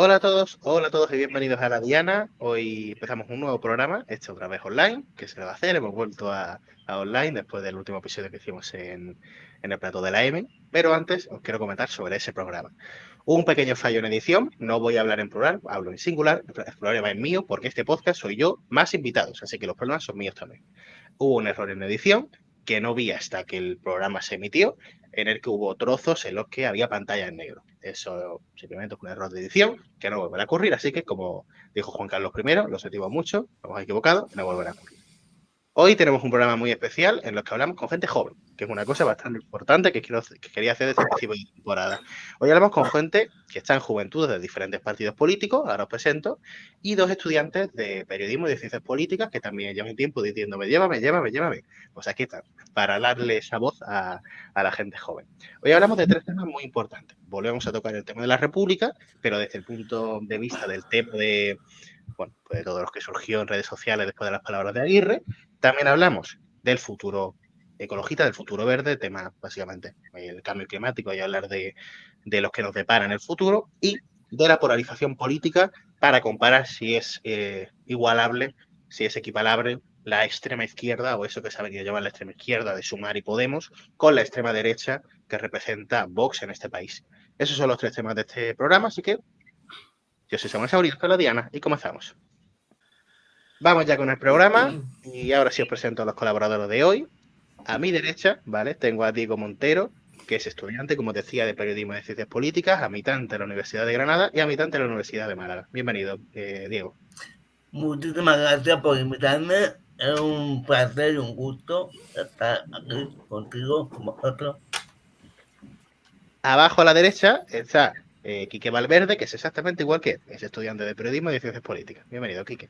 Hola a todos y bienvenidos a La Diana. Hoy empezamos un nuevo programa, este otra vez online, que se le va a hacer. Hemos vuelto a online después del último episodio que hicimos en el plató de la M. Pero antes os quiero comentar sobre ese programa. Hubo un pequeño fallo en edición, no voy a hablar en plural, hablo en singular. El problema es mío porque este podcast soy yo más invitados, así que los problemas son míos también. Hubo un error en edición que no vi hasta que el programa se emitió, en el que hubo trozos en los que había pantalla en negro. Eso simplemente es un error de edición que no volverá a ocurrir, así que como dijo Juan Carlos I, lo sentimos mucho, nos hemos equivocado, no volverá a ocurrir. Hoy tenemos un programa muy especial en el que hablamos con gente joven, que es una cosa bastante importante que quería hacer desde el principio de temporada. Hoy hablamos con gente que está en juventud de diferentes partidos políticos, ahora os presento, y dos estudiantes de periodismo y de ciencias políticas que también llevan tiempo diciéndome, llévame. Pues aquí están, para darle esa voz a la gente joven. Hoy hablamos de tres temas muy importantes. Volvemos a tocar el tema de la República, pero desde el punto de vista del tema de, bueno, pues de todo lo que surgió en redes sociales después de las palabras de Aguirre. También hablamos del futuro ecologista, del futuro verde, tema básicamente el cambio climático y hablar de los que nos depara en el futuro y de la polarización política para comparar si es igualable, si es equiparable la extrema izquierda o eso que se ha venido a llamar la extrema izquierda de Sumar y Podemos con la extrema derecha que representa Vox en este país. Esos son los tres temas de este programa, así que yo soy Samuel Saurio, esto es La Diana y comenzamos. Vamos ya con el programa y ahora sí os presento a los colaboradores de hoy. A mi derecha, ¿vale? Tengo a Diego Montero, que es estudiante, como decía, de periodismo y de ciencias políticas, habitante de la Universidad de Granada y habitante de la Universidad de Málaga. Bienvenido, Diego. Muchísimas gracias por invitarme. Es un placer y un gusto estar aquí contigo, con vosotros. Abajo a la derecha está Quique Valverde, que es exactamente igual que él. Es estudiante de periodismo y de ciencias políticas. Bienvenido, Quique.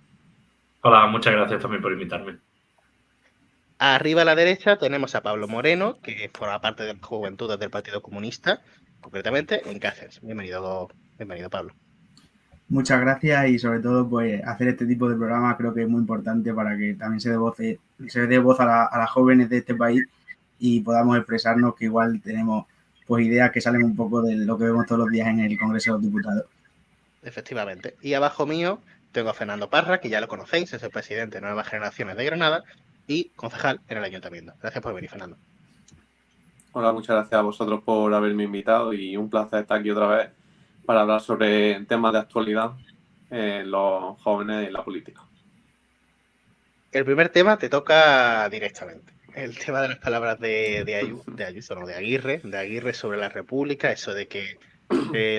Hola, muchas gracias también por invitarme. Arriba a la derecha tenemos a Pablo Moreno, que forma parte de las juventudes del Partido Comunista, concretamente en Cáceres. Bienvenido, Pablo. Muchas gracias y sobre todo pues hacer este tipo de programas creo que es muy importante para que también se dé voz a las jóvenes de este país y podamos expresarnos, que igual tenemos pues ideas que salen un poco de lo que vemos todos los días en el Congreso de los Diputados. Efectivamente. Y abajo mío tengo a Fernando Parra, que ya lo conocéis, es el presidente de Nuevas Generaciones de Granada y concejal en el Ayuntamiento. Gracias por venir, Fernando. Hola, muchas gracias a vosotros por haberme invitado y un placer estar aquí otra vez para hablar sobre temas de actualidad en los jóvenes y la política. El primer tema te toca directamente. El tema de las palabras de Ayuso, no, de Aguirre sobre la República, eso de que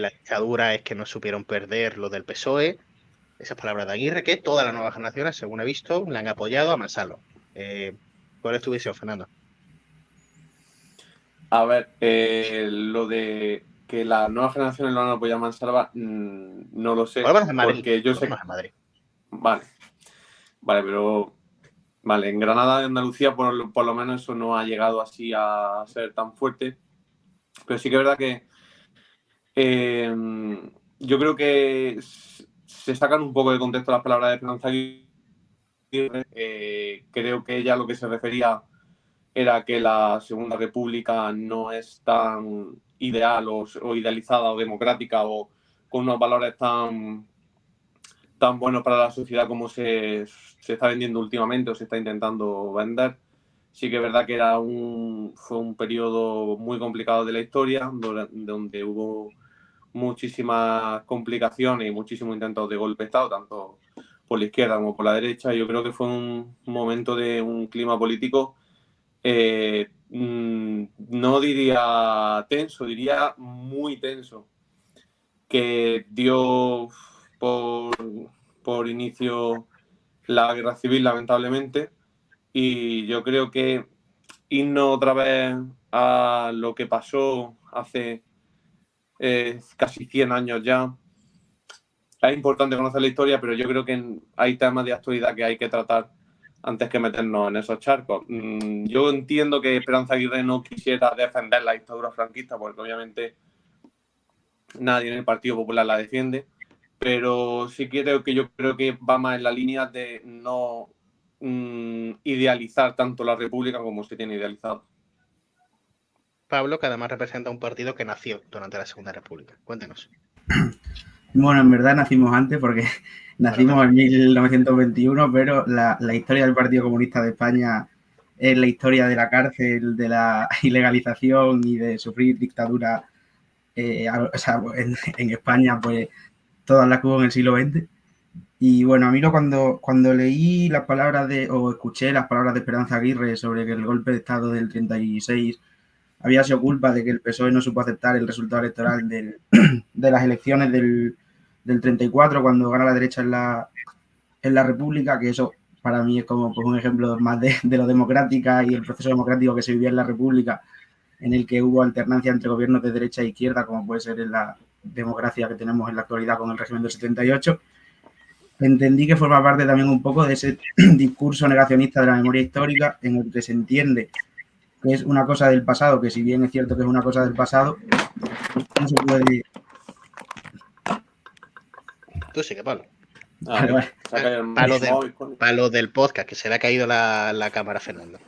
la dictadura es que no supieron perder lo del PSOE, esas palabras de Aguirre que todas las nuevas generaciones, según he visto, le han apoyado a mansalva. ¿Cuál es tu visión, Fernando? A ver, lo de que las nuevas generaciones lo han apoyado a mansalva, no lo sé. Por lo menos en Madrid. Porque yo sé que... Vale, pero... Vale, en Granada y Andalucía por lo menos eso no ha llegado así a ser tan fuerte. Pero sí que es verdad que yo creo que se sacan un poco de contexto las palabras de Esperanza Aguirre. Creo que ella lo que se refería era que la Segunda República no es tan ideal o idealizada o democrática o con unos valores tan buenos para la sociedad como se está vendiendo últimamente o se está intentando vender. Sí que es verdad que fue un periodo muy complicado de la historia, donde hubo muchísimas complicaciones y muchísimos intentos de golpe de Estado, tanto por la izquierda como por la derecha. Yo creo que fue un momento de un clima político, no diría tenso, diría muy tenso, que dio por inicio la guerra civil, lamentablemente, y yo creo que irnos otra vez a lo que pasó hace casi 100 años ya. Es importante conocer la historia, pero yo creo que hay temas de actualidad que hay que tratar antes que meternos en esos charcos. Yo entiendo que Esperanza Aguirre no quisiera defender la dictadura franquista, porque obviamente nadie en el Partido Popular la defiende, pero sí creo que yo creo que va más en la línea de no idealizar tanto la República como se tiene idealizado. Pablo, que además representa un partido que nació durante la Segunda República. Cuéntanos. Bueno, en verdad nacimos antes porque nacimos en 1921, pero la historia del Partido Comunista de España es la historia de la cárcel, de la ilegalización y de sufrir dictadura o sea, en España, pues todas las que hubo en el siglo XX. Y bueno, a mí cuando leí las palabras o escuché las palabras de Esperanza Aguirre sobre que el golpe de Estado del 36 había sido culpa de que el PSOE no supo aceptar el resultado electoral de las elecciones del 34 cuando gana la derecha en la República, que eso para mí es como pues, un ejemplo más de lo democrática y el proceso democrático que se vivía en la República, en el que hubo alternancia entre gobiernos de derecha e izquierda, como puede ser en la democracia que tenemos en la actualidad con el régimen del 78. Entendí que forma parte también un poco de ese discurso negacionista de la memoria histórica en el que se entiende que es una cosa del pasado, que si bien es cierto que es una cosa del pasado, no se puede... Tú sí que Pablo. Vale, vale. Para lo del podcast, que se le ha caído la cámara a Fernando.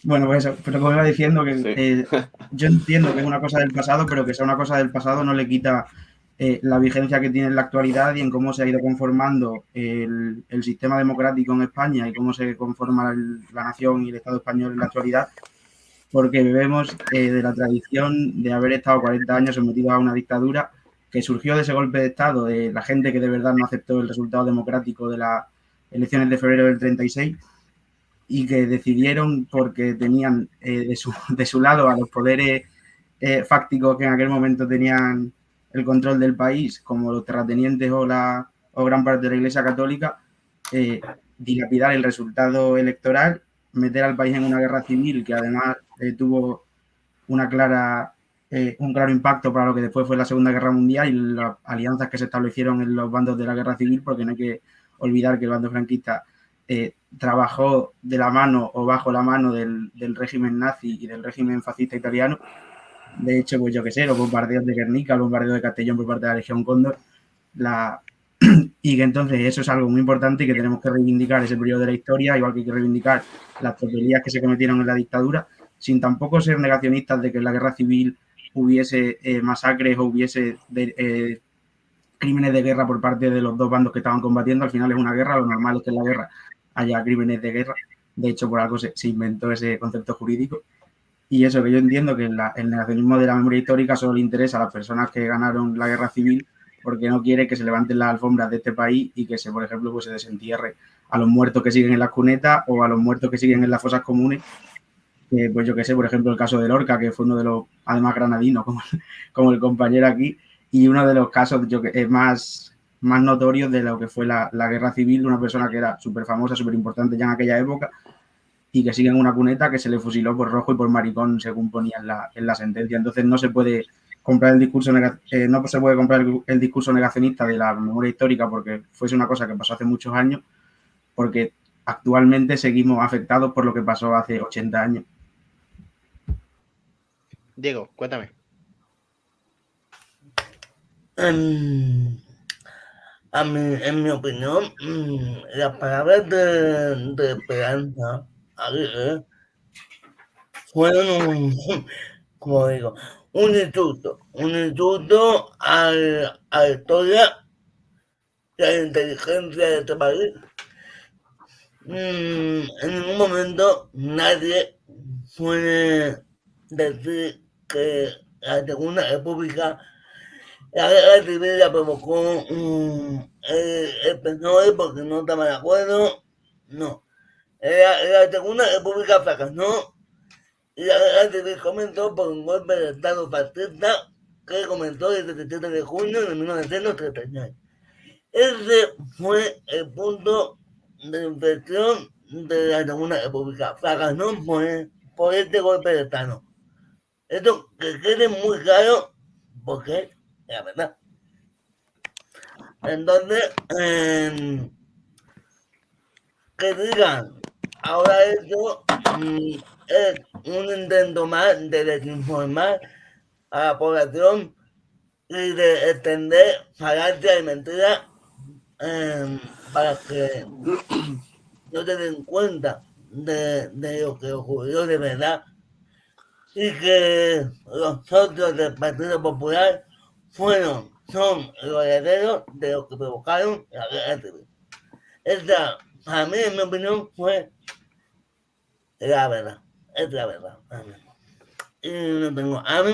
Bueno, pues eso, pero como iba diciendo, que Sí. yo entiendo que es una cosa del pasado, pero que sea una cosa del pasado no le quita la vigencia que tiene en la actualidad y en cómo se ha ido conformando el sistema democrático en España y cómo se conforma la nación y el Estado español en la actualidad, porque bebemos de la tradición de haber estado 40 años sometidos a una dictadura que surgió de ese golpe de Estado, de la gente que de verdad no aceptó el resultado democrático de las elecciones de febrero del 36 y que decidieron, porque tenían de su lado a los poderes fácticos que en aquel momento tenían el control del país, como los terratenientes o gran parte de la Iglesia Católica, dilapidar el resultado electoral, meter al país en una guerra civil que además tuvo un claro impacto para lo que después fue la Segunda Guerra Mundial y las alianzas que se establecieron en los bandos de la guerra civil, porque no hay que olvidar que el bando franquista trabajó de la mano o bajo la mano del régimen nazi y del régimen fascista italiano. De hecho, pues yo qué sé, los bombardeos de Guernica, los bombardeos de Castellón por parte de la Legión Cóndor, y que entonces eso es algo muy importante y que tenemos que reivindicar ese periodo de la historia, igual que hay que reivindicar las tropelías que se cometieron en la dictadura, sin tampoco ser negacionistas de que en la guerra civil hubiese masacres o hubiese crímenes de guerra por parte de los dos bandos que estaban combatiendo. Al final es una guerra, lo normal es que en la guerra haya crímenes de guerra. De hecho, por algo se inventó ese concepto jurídico. Y eso, que yo entiendo que el negacionismo de la memoria histórica solo le interesa a las personas que ganaron la guerra civil, porque no quiere que se levanten las alfombras de este país y que se, por ejemplo, pues se desentierre a los muertos que siguen en las cunetas o a los muertos que siguen en las fosas comunes. Pues yo qué sé, por ejemplo, el caso de Lorca, que fue uno de los, además granadinos, como el compañero aquí, y uno de los casos más notorios de lo que fue la guerra civil, de una persona que era súper famosa, súper importante ya en aquella época, y que sigue en una cuneta que se le fusiló por rojo y por maricón, según ponía en la sentencia. Entonces no se puede comprar el discurso el discurso negacionista de la memoria histórica porque fuese una cosa que pasó hace muchos años, porque actualmente seguimos afectados por lo que pasó hace 80 años. Diego, cuéntame. En mi opinión, las palabras de Esperanza Aguirre fueron como digo, un insulto a la historia y a la inteligencia de este país. En ningún momento nadie puede decir que la Segunda República, la guerra civil la provocó el PSOE porque no estaba de acuerdo. No. La Segunda República fracasó y la guerra civil comenzó por un golpe de Estado fascista que comenzó el 17 de junio de 1936. Ese fue el punto de inflexión de la Segunda República. Fracasó por este golpe de Estado. Esto que quede muy claro porque es la verdad. Entonces, que digan ahora eso es un intento más de desinformar a la población y de extender falacias y mentiras para que no se den cuenta de lo que ocurrió de verdad y que los socios del Partido Popular fueron son los herederos de los que provocaron la guerra civil. Esta, a mí, en mi opinión, fue la verdad. Es la verdad. Y no tengo, a mí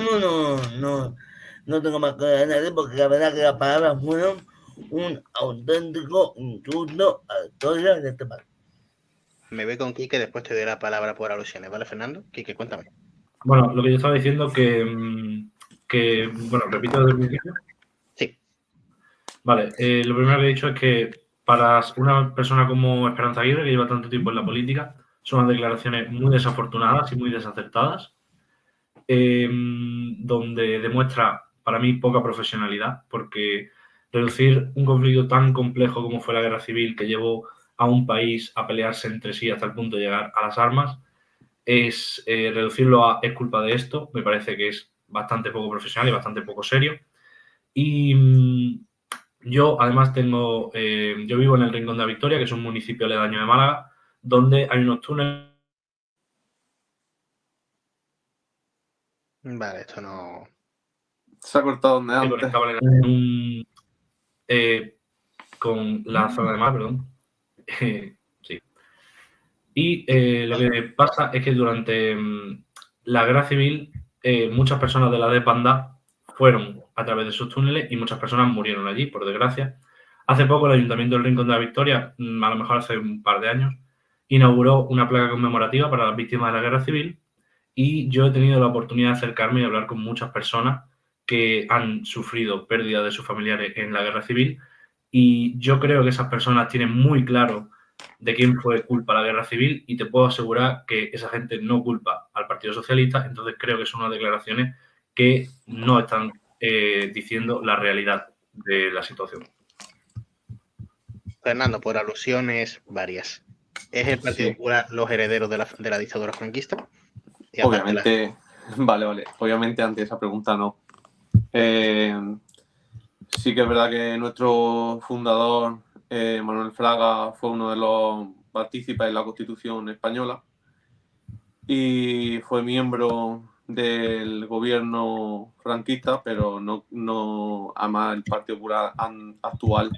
no tengo más que añadir porque la verdad que las palabras fueron un auténtico insulto a la historia de este país. Me voy con Quique, después te doy la palabra por alusiones, ¿vale, Fernando? Quique, cuéntame. Bueno, lo que yo estaba diciendo bueno, repito desde el principio. Sí. Vale, lo primero que he dicho es que para una persona como Esperanza Aguirre, que lleva tanto tiempo en la política, son unas declaraciones muy desafortunadas y muy desacertadas, donde demuestra, para mí, poca profesionalidad, porque reducir un conflicto tan complejo como fue la guerra civil, que llevó a un país a pelearse entre sí hasta el punto de llegar a las armas, es reducirlo a es culpa de esto, me parece que es bastante poco profesional y bastante poco serio. Y yo, además, yo vivo en el Rincón de la Victoria, que es un municipio aledaño de Málaga, donde hay unos túneles. Vale, esto no. Se ha cortado donde Que antes. conectaban con la zona de mar, perdón. Sí. Y lo que pasa es que durante la guerra civil muchas personas de la desbandada fueron a través de esos túneles y muchas personas murieron allí, por desgracia. Hace poco el Ayuntamiento del Rincón de la Victoria, a lo mejor hace un par de años, inauguró una placa conmemorativa para las víctimas de la guerra civil y yo he tenido la oportunidad de acercarme y hablar con muchas personas que han sufrido pérdida de sus familiares en la guerra civil y yo creo que esas personas tienen muy claro de quién fue culpa la guerra civil y te puedo asegurar que esa gente no culpa al Partido Socialista, entonces creo que son unas declaraciones que no están diciendo la realidad de la situación. Fernando, por alusiones varias. ¿Es el Partido Popular los herederos de la dictadura franquista? Obviamente, vale. Obviamente ante esa pregunta no. Sí que es verdad que nuestro fundador, Manuel Fraga, fue uno de los partícipes en la Constitución española y fue miembro del gobierno franquista, pero no además el Partido Popular actual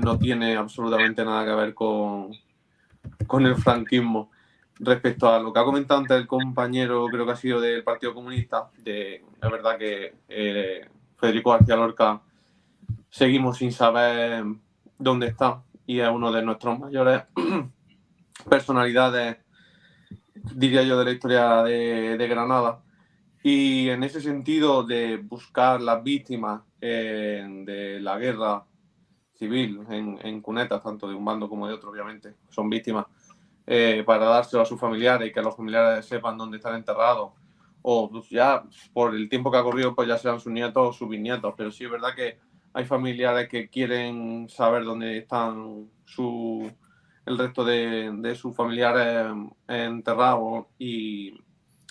no tiene absolutamente nada que ver con el franquismo. Respecto a lo que ha comentado antes el compañero, creo que ha sido del Partido Comunista, es verdad que Federico García Lorca seguimos sin saber dónde está y es uno de nuestros mayores personalidades, diría yo, de la historia de Granada. Y en ese sentido de buscar las víctimas de la guerra civil en cunetas, tanto de un bando como de otro, obviamente, son víctimas, para dárselo a sus familiares y que los familiares sepan dónde están enterrados, o pues, ya por el tiempo que ha corrido, pues ya sean sus nietos o sus bisnietos, pero sí es verdad que hay familiares que quieren saber dónde están el resto de sus familiares enterrados y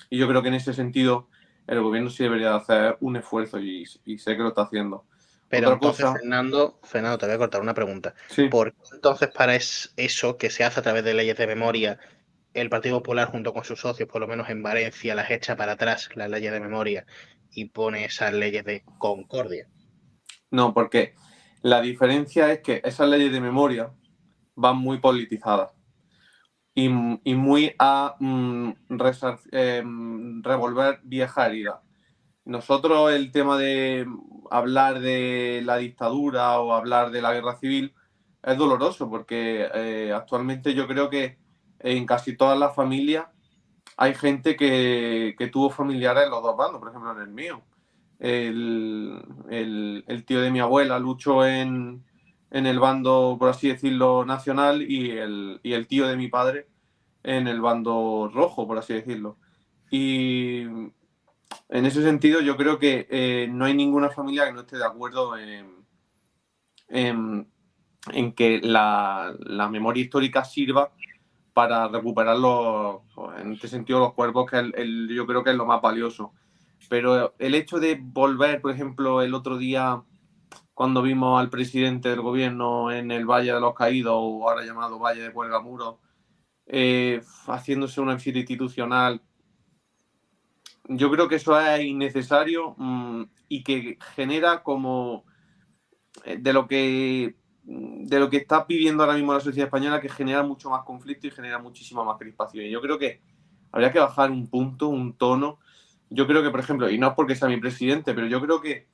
yo creo que en ese sentido el gobierno sí debería hacer un esfuerzo y sé que lo está haciendo. Pero Otra entonces, cosa... Fernando, te voy a cortar una pregunta. Sí. ¿Por qué entonces para eso que se hace a través de leyes de memoria, el Partido Popular junto con sus socios, por lo menos en Valencia, las echa para atrás, las leyes de memoria, y pone esas leyes de concordia? No, porque la diferencia es que esas leyes de memoria van muy politizadas y muy a revolver vieja herida. Nosotros el tema de hablar de la dictadura o hablar de la guerra civil es doloroso porque actualmente yo creo que en casi todas las familias hay gente que tuvo familiares en los dos bandos, por ejemplo en el mío. El tío de mi abuela luchó en el bando, por así decirlo, nacional y el tío de mi padre en el bando rojo, por así decirlo. Y en ese sentido yo creo que no hay ninguna familia que no esté de acuerdo en que la memoria histórica sirva para recuperar en este sentido los cuerpos, que yo creo que es lo más valioso. Pero el hecho de volver, por ejemplo, el otro día, cuando vimos al presidente del gobierno en el Valle de los Caídos, o ahora llamado Valle de Cuelgamuros, haciéndose una visita institucional, yo creo que eso es innecesario y que genera como de lo que está pidiendo ahora mismo la sociedad española, que genera mucho más conflicto y genera muchísima más crispación. Y yo creo que habría que bajar un punto, un tono. Yo creo que, por ejemplo, y no es porque sea mi presidente, pero yo creo que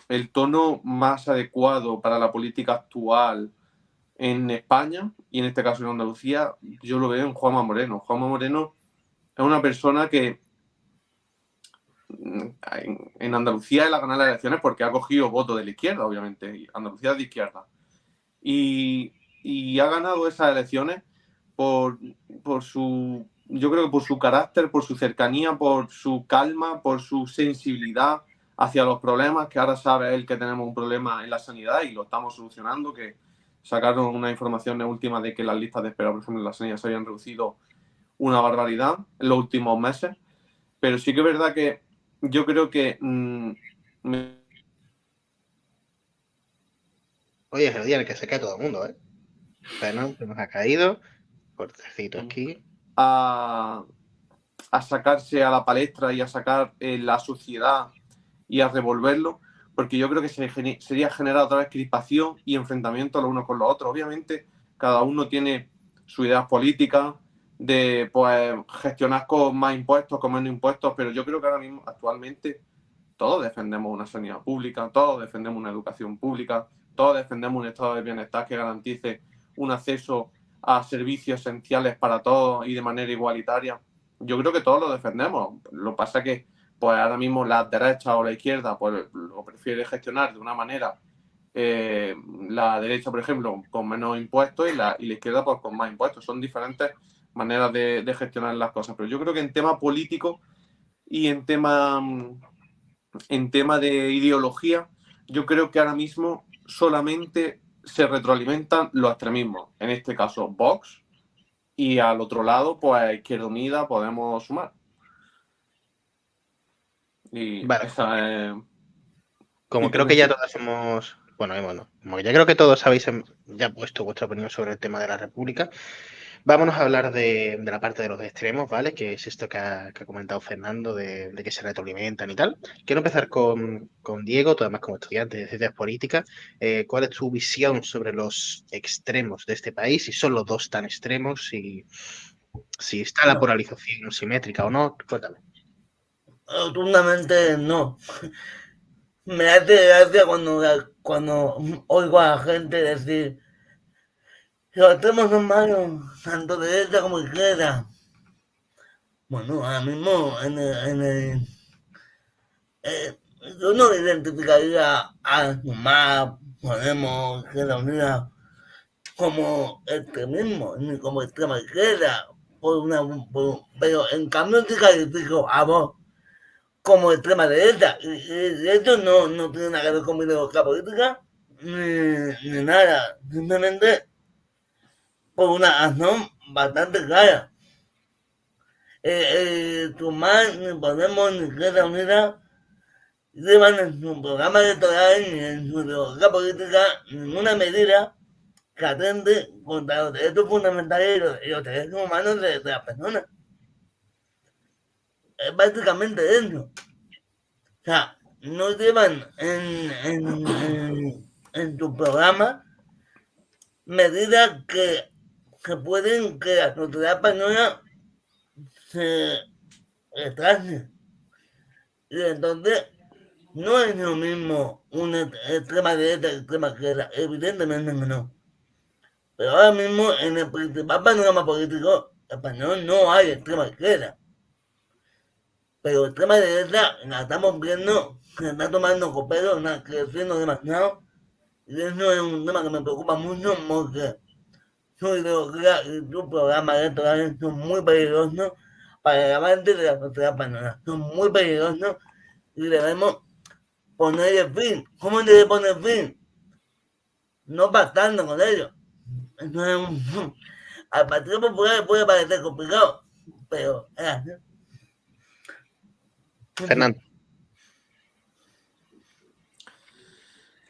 el tono más adecuado para la política actual en España, y en este caso en Andalucía, yo lo veo en Juanma Moreno. Juanma Moreno es una persona que en Andalucía él ha ganado las elecciones porque ha cogido votos de la izquierda, obviamente. Andalucía es de izquierda. Y ha ganado esas elecciones por su, yo creo que por su carácter, por su cercanía, por su calma, por su sensibilidad hacia los problemas, que ahora sabe él que tenemos un problema en la sanidad y lo estamos solucionando, que sacaron una información última de que las listas de espera, por ejemplo, en la sanidad se habían reducido una barbaridad en los últimos meses. Pero sí que es verdad que yo creo que Oye, Gerdián, que se cae todo el mundo, ¿eh? Bueno, se nos ha caído. Cortecito aquí. a sacarse a la palestra y a sacar la sociedad y a revolverlo, porque yo creo que sería generar otra vez crispación y enfrentamiento los unos con los otros. Obviamente, cada uno tiene su idea política de pues gestionar con más impuestos, con menos impuestos, pero yo creo que ahora mismo, actualmente, todos defendemos una sanidad pública, todos defendemos una educación pública, todos defendemos un estado de bienestar que garantice un acceso a servicios esenciales para todos y de manera igualitaria. Yo creo que todos lo defendemos. Lo que pasa es que pues ahora mismo la derecha o la izquierda pues lo prefiere gestionar de una manera, la derecha, por ejemplo, con menos impuestos y la izquierda pues con más impuestos. Son diferentes maneras de gestionar las cosas. Pero yo creo que en tema político y en tema de ideología, yo creo que ahora mismo solamente se retroalimentan los extremismos. En este caso, Vox, y al otro lado, pues Izquierda Unida, Podemos Sumar. Y Vale. esa es... Como ¿Y creo tú, que ya Messi? todos hemos, bueno, como ya creo que todos habéis ya puesto vuestra opinión sobre el tema de la República, vámonos a hablar de la parte de los extremos, ¿vale? Que es esto que ha comentado Fernando, de que se retroalimentan y tal. Quiero empezar con Diego, tú además como estudiante de ciencias políticas. ¿Cuál es tu visión sobre los extremos de este país? Si son los dos tan extremos, si está la No, polarización simétrica o no, cuéntame. rotundamente no. Me hace gracia cuando oigo a la gente decir los extremos son malos, tanto derecha como izquierda. Bueno, ahora mismo eh, yo no identificaría a Sumar, Podemos, Izquierda Unida como extremismo, ni como extrema izquierda, pero en cambio sí califico a vos como extrema derecha. Y esto no tiene nada que ver con mi ideología política, ni nada. Simplemente por una razón bastante clara. Sumar, ni Podemos, ni Izquierda Unida llevan en su programa electoral ni en su ideología política ninguna medida que atende contra los derechos fundamentales y los derechos humanos de las personas. Es básicamente eso. O sea, no llevan en su programa medidas que pueden que la sociedad española se retrase. Y entonces, no es lo mismo una extrema derecha que extrema izquierda, evidentemente que no. Pero ahora mismo en el principal panorama político español no hay extrema izquierda. Pero extrema derecha la estamos viendo, se está tomando copero, está creciendo demasiado. Y eso es un tema que me preocupa mucho porque su ideología y su programa electoral son muy peligrosos para el avance de la sociedad española. Son muy peligrosos y debemos ponerle fin. ¿Cómo se le pone fin? No pactando con ellos. Eso es al Partido Popular puede parecer complicado, pero es así. Fernando.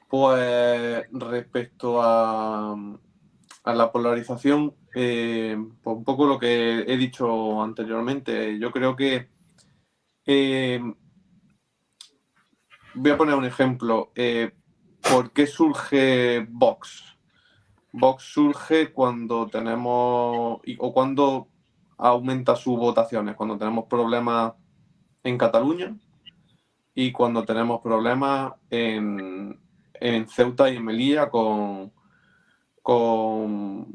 Pues respecto a la polarización, pues un poco lo que he dicho anteriormente. Yo creo que voy a poner un ejemplo. ¿por qué surge Vox? Vox surge cuando tenemos, o cuando aumenta sus votaciones, cuando tenemos problemas en Cataluña y cuando tenemos problemas en Ceuta y en Melilla con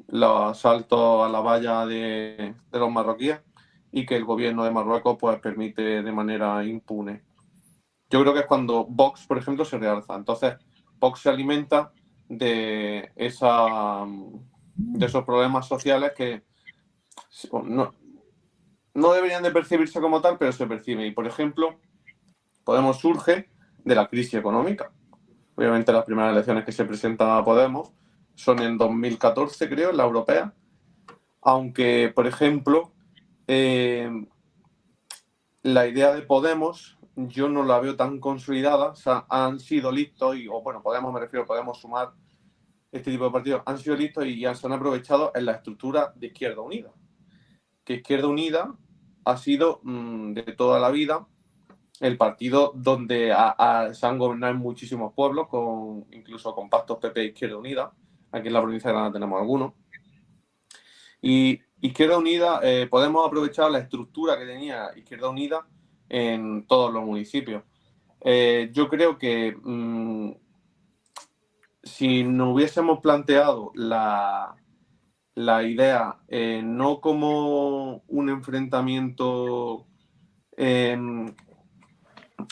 los asaltos a la valla de los marroquíes y que el gobierno de Marruecos pues permite de manera impune. Yo creo que es cuando Vox, por ejemplo, se realza. Entonces, Vox se alimenta de esos problemas sociales que no deberían de percibirse como tal, pero se perciben. Y, por ejemplo, Podemos surge de la crisis económica. Obviamente las primeras elecciones que se presentan a Podemos son en 2014, creo, en la europea. Aunque, por ejemplo, la idea de Podemos yo no la veo tan consolidada. O sea, han sido listos, o bueno, Podemos me refiero, Podemos sumar este tipo de partidos, han sido listos y ya se han aprovechado en la estructura de Izquierda Unida. Que Izquierda Unida ha sido de toda la vida el partido donde se han gobernado en muchísimos pueblos, incluso con pactos PP e Izquierda Unida. Aquí en la provincia de Granada tenemos algunos. Y Izquierda Unida, podemos aprovechar la estructura que tenía Izquierda Unida en todos los municipios. Yo creo que si nos hubiésemos planteado la idea no como un enfrentamiento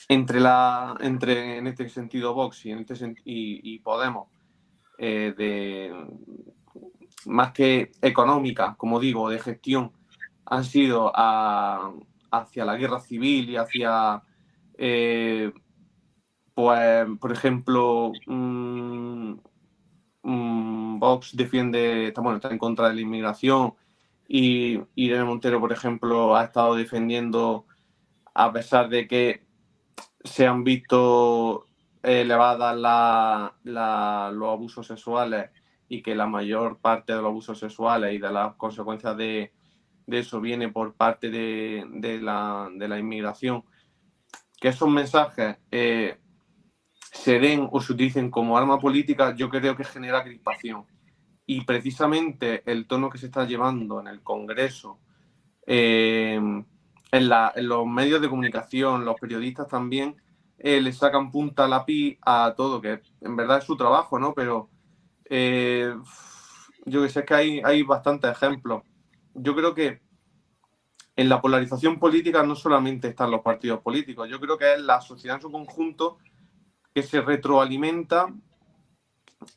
entre en este sentido Vox y Podemos, más que económica, como digo, de gestión, han sido hacia la guerra civil y hacia, pues, por ejemplo, Vox defiende, está en contra de la inmigración y Irene Montero, por ejemplo, ha estado defendiendo, a pesar de que se han visto elevadas los abusos sexuales y que la mayor parte de los abusos sexuales y de las consecuencias de eso viene por parte de la inmigración, que esos mensajes se den o se utilicen como arma política, yo creo que genera crispación. Y precisamente el tono que se está llevando en el Congreso, en los medios de comunicación, los periodistas también, le sacan punta a la pi a todo, que en verdad es su trabajo, ¿no? Pero yo que sé, es que hay bastantes ejemplos. Yo creo que en la polarización política no solamente están los partidos políticos, yo creo que es la sociedad en su conjunto que se retroalimenta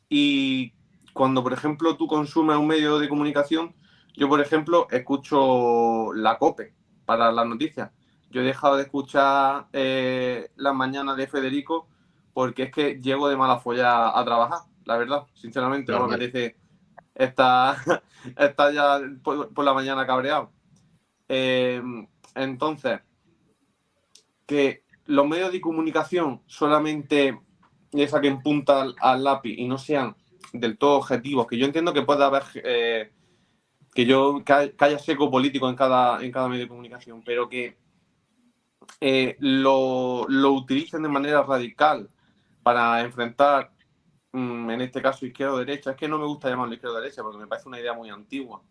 y cuando, por ejemplo, tú consumes un medio de comunicación, yo, por ejemplo, escucho la COPE para las noticias. Yo he dejado de escuchar las mañanas de Federico porque es que llego de mala folla a trabajar, la verdad. Sinceramente, no me apetece estar ya por la mañana cabreado. Entonces, que los medios de comunicación solamente le saquen punta al lápiz y no sean del todo objetivos, que yo entiendo que puede haber que haya seco político en cada medio de comunicación, pero que lo utilicen de manera radical para enfrentar, en este caso, izquierda o derecha. Es que no me gusta llamarlo izquierda o derecha porque me parece una idea muy antigua.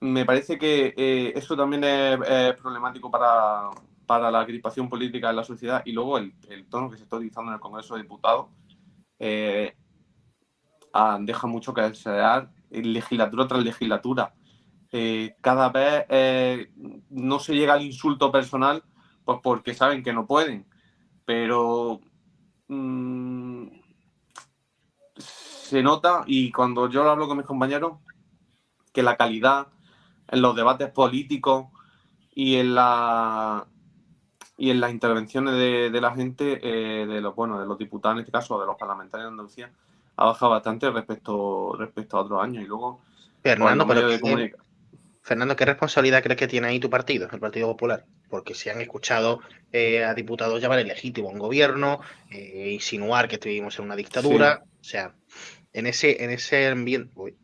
Me parece que eso también es problemático para la crispación política en la sociedad y luego el tono que se está utilizando en el Congreso de Diputados deja mucho que desear, legislatura tras legislatura. Cada vez no se llega al insulto personal pues porque saben que no pueden, pero se nota, y cuando yo hablo con mis compañeros, que la calidad en los debates políticos y en las intervenciones de la gente, de los diputados en este caso, o de los parlamentarios de Andalucía, ha bajado bastante respecto a otros años. Y luego, Fernando, Fernando, ¿qué responsabilidad crees que tiene ahí tu partido, el Partido Popular? Porque se han escuchado a diputados llamar ilegítimo a un gobierno, insinuar que estuvimos en una dictadura. Sí. O sea, en ese ambiente.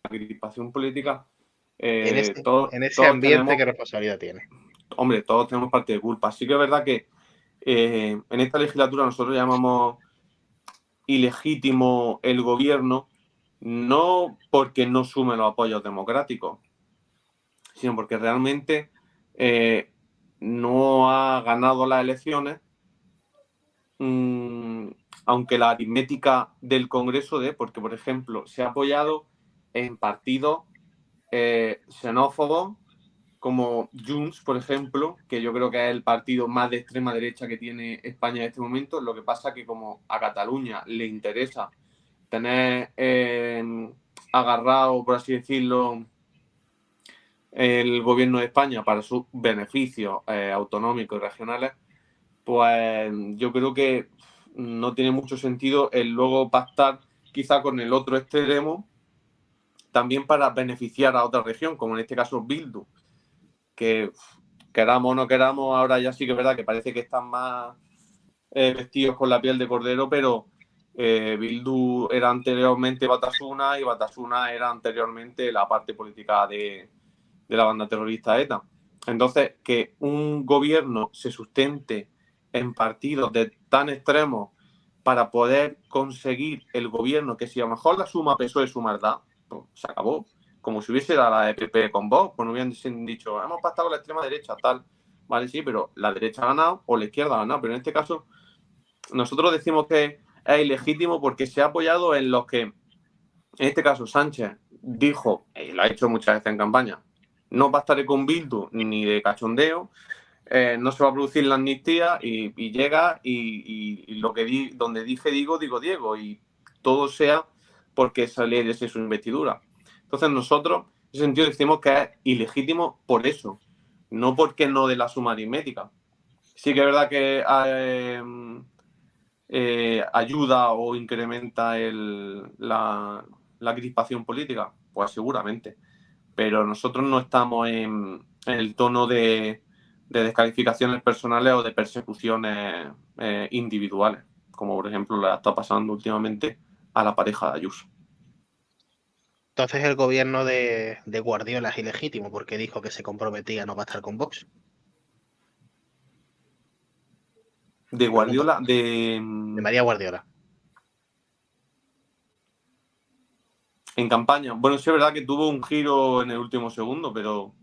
La crispación política. En ese ambiente, ¿qué responsabilidad tiene? Hombre, todos tenemos parte de culpa. Sí que es verdad que En esta legislatura nosotros llamamos ilegítimo el gobierno, no porque no sume los apoyos democráticos, sino porque realmente no ha ganado las elecciones, aunque la aritmética del Congreso porque, por ejemplo, se ha apoyado en partidos xenófobos como Junts, por ejemplo, que yo creo que es el partido más de extrema derecha que tiene España en este momento. Lo que pasa que como a Cataluña le interesa tener agarrado, por así decirlo, el gobierno de España para sus beneficios autonómicos y regionales, pues yo creo que no tiene mucho sentido el luego pactar quizá con el otro extremo también para beneficiar a otra región, como en este caso Bildu, que queramos o no queramos, ahora ya sí que es verdad que parece que están más vestidos con la piel de cordero, pero Bildu era anteriormente Batasuna y Batasuna era anteriormente la parte política de la banda terrorista ETA. Entonces, que un gobierno se sustente en partidos de tan extremos para poder conseguir el gobierno, que si a lo mejor la suma PSOE sumar da, pues se acabó. Como si hubiese dado la EPP con Vox, pues no hubieran dicho, hemos pactado con la extrema derecha, tal. Vale, sí, pero la derecha ha ganado o la izquierda ha ganado. Pero en este caso, nosotros decimos que es ilegítimo porque se ha apoyado en los que, en este caso, Sánchez dijo, y lo ha hecho muchas veces en campaña, no pactaré con Bildu ni de cachondeo, no se va a producir la amnistía y llega y lo que donde dije digo Diego, y todo sea porque esa ley es su investidura. Entonces nosotros, en ese sentido, decimos que es ilegítimo por eso, no porque no de la suma aritmética. Sí que es verdad que ayuda o incrementa la crispación política, pues seguramente. Pero nosotros no estamos en el tono de descalificaciones personales o de persecuciones individuales, como por ejemplo le está pasando últimamente a la pareja de Ayuso. Entonces el gobierno de Guardiola es ilegítimo porque dijo que se comprometía a no pactar con Vox. De Guardiola, De María Guardiola. en campaña. Bueno, sí es verdad que tuvo un giro en el último segundo, pero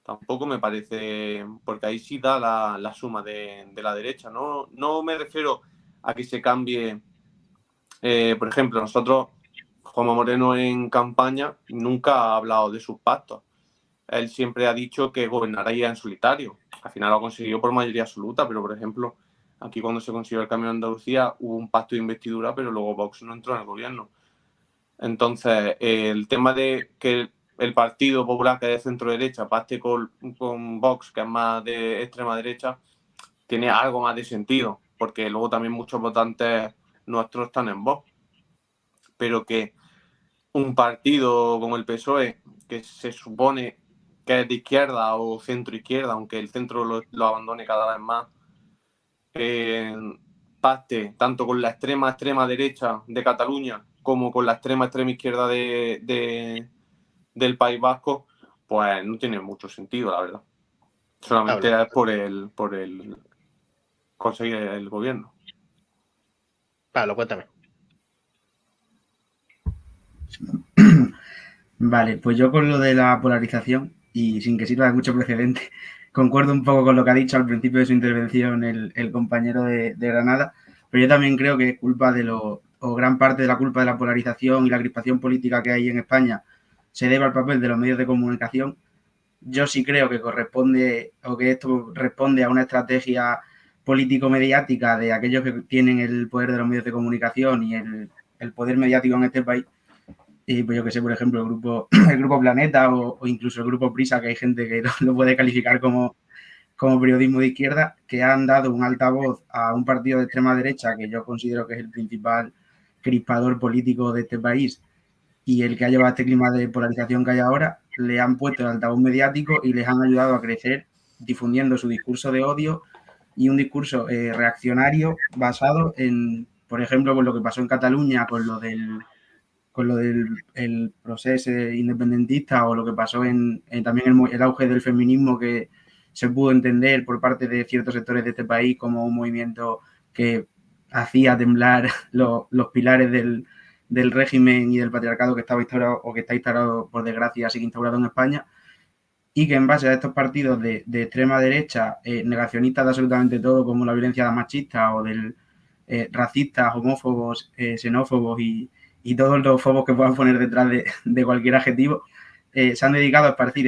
tampoco me parece, porque ahí sí da la suma de la derecha. No me refiero a que se cambie, por ejemplo, nosotros, Juanma Moreno en campaña nunca ha hablado de sus pactos. Él siempre ha dicho que gobernaría en solitario. Al final lo consiguió por mayoría absoluta, pero por ejemplo, aquí cuando se consiguió el cambio de Andalucía hubo un pacto de investidura, pero luego Vox no entró en el gobierno. Entonces, el tema de que el Partido Popular, que es de centro-derecha, pacte con Vox, que es más de extrema derecha, tiene algo más de sentido, porque luego también muchos votantes nuestros están en Vox. Pero que un partido como el PSOE, que se supone que es de izquierda o centro-izquierda, aunque el centro lo abandone cada vez más, pacte tanto con la extrema derecha de Cataluña como con la extrema izquierda del País Vasco, pues no tiene mucho sentido, la verdad. Solamente es por el conseguir el gobierno. Pablo, cuéntame. Vale, pues yo con lo de la polarización, y sin que sirva de mucho precedente, concuerdo un poco con lo que ha dicho al principio de su intervención el compañero de Granada, pero yo también creo que es culpa o gran parte de la culpa de la polarización y la crispación política que hay en España se debe al papel de los medios de comunicación. Yo sí creo que corresponde, o que esto responde a una estrategia político-mediática de aquellos que tienen el poder de los medios de comunicación y el poder mediático en este país. Y pues yo que sé, por ejemplo, el grupo Planeta o incluso el grupo Prisa, que hay gente que lo puede calificar como periodismo de izquierda, que han dado un altavoz a un partido de extrema derecha que yo considero que es el principal crispador político de este país y el que ha llevado este clima de polarización que hay ahora, le han puesto el altavoz mediático y les han ayudado a crecer difundiendo su discurso de odio y un discurso reaccionario basado en, por ejemplo, con lo que pasó en Cataluña, con lo del proceso independentista o lo que pasó también el auge del feminismo que se pudo entender por parte de ciertos sectores de este país como un movimiento que hacía temblar los pilares del régimen y del patriarcado que estaba instaurado o que está instaurado, por desgracia, sigue instaurado en España, y que en base a estos partidos de extrema derecha, negacionistas de absolutamente todo, como la violencia machista o del racistas, homófobos, xenófobos y todos los fobos que puedan poner detrás de cualquier adjetivo, se han dedicado a esparcir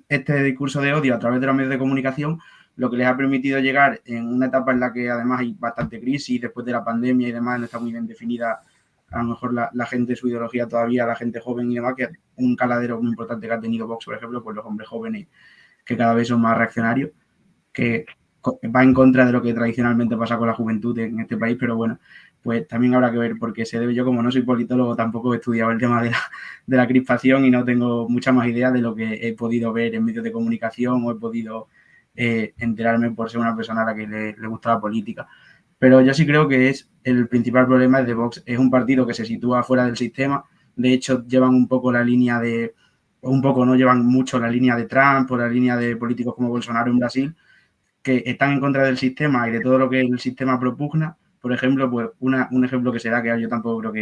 este discurso de odio a través de los medios de comunicación, lo que les ha permitido llegar en una etapa en la que además hay bastante crisis, después de la pandemia y demás, no está muy bien definida a lo mejor la gente, su ideología todavía, la gente joven y demás, que es un caladero muy importante que ha tenido Vox, por ejemplo, pues los hombres jóvenes que cada vez son más reaccionarios, que va en contra de lo que tradicionalmente pasa con la juventud en este país, pero bueno, pues también habrá que ver, porque se debe, yo como no soy politólogo, tampoco he estudiado el tema de la crispación y no tengo mucha más idea de lo que he podido ver en medios de comunicación o he podido enterarme por ser una persona a la que le gusta la política. Pero yo sí creo que el principal problema es de Vox. Es un partido que se sitúa fuera del sistema. De hecho, llevan un poco la línea no llevan mucho la línea de Trump o la línea de políticos como Bolsonaro en Brasil, que están en contra del sistema y de todo lo que el sistema propugna. Por ejemplo, pues un ejemplo que será, que yo tampoco creo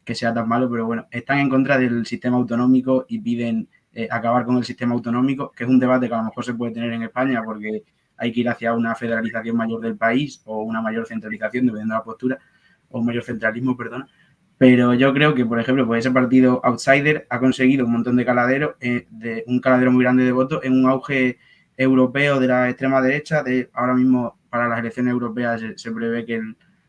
que sea tan malo, pero bueno, están en contra del sistema autonómico y piden acabar con el sistema autonómico, que es un debate que a lo mejor se puede tener en España porque hay que ir hacia una federalización mayor del país o una mayor centralización, dependiendo de la postura, o un mayor centralismo, perdón. Pero yo creo que, por ejemplo, pues ese partido outsider ha conseguido un montón de caladeros, un caladero muy grande de votos en un auge europeo de la extrema derecha. Ahora mismo, para las elecciones europeas, se prevé que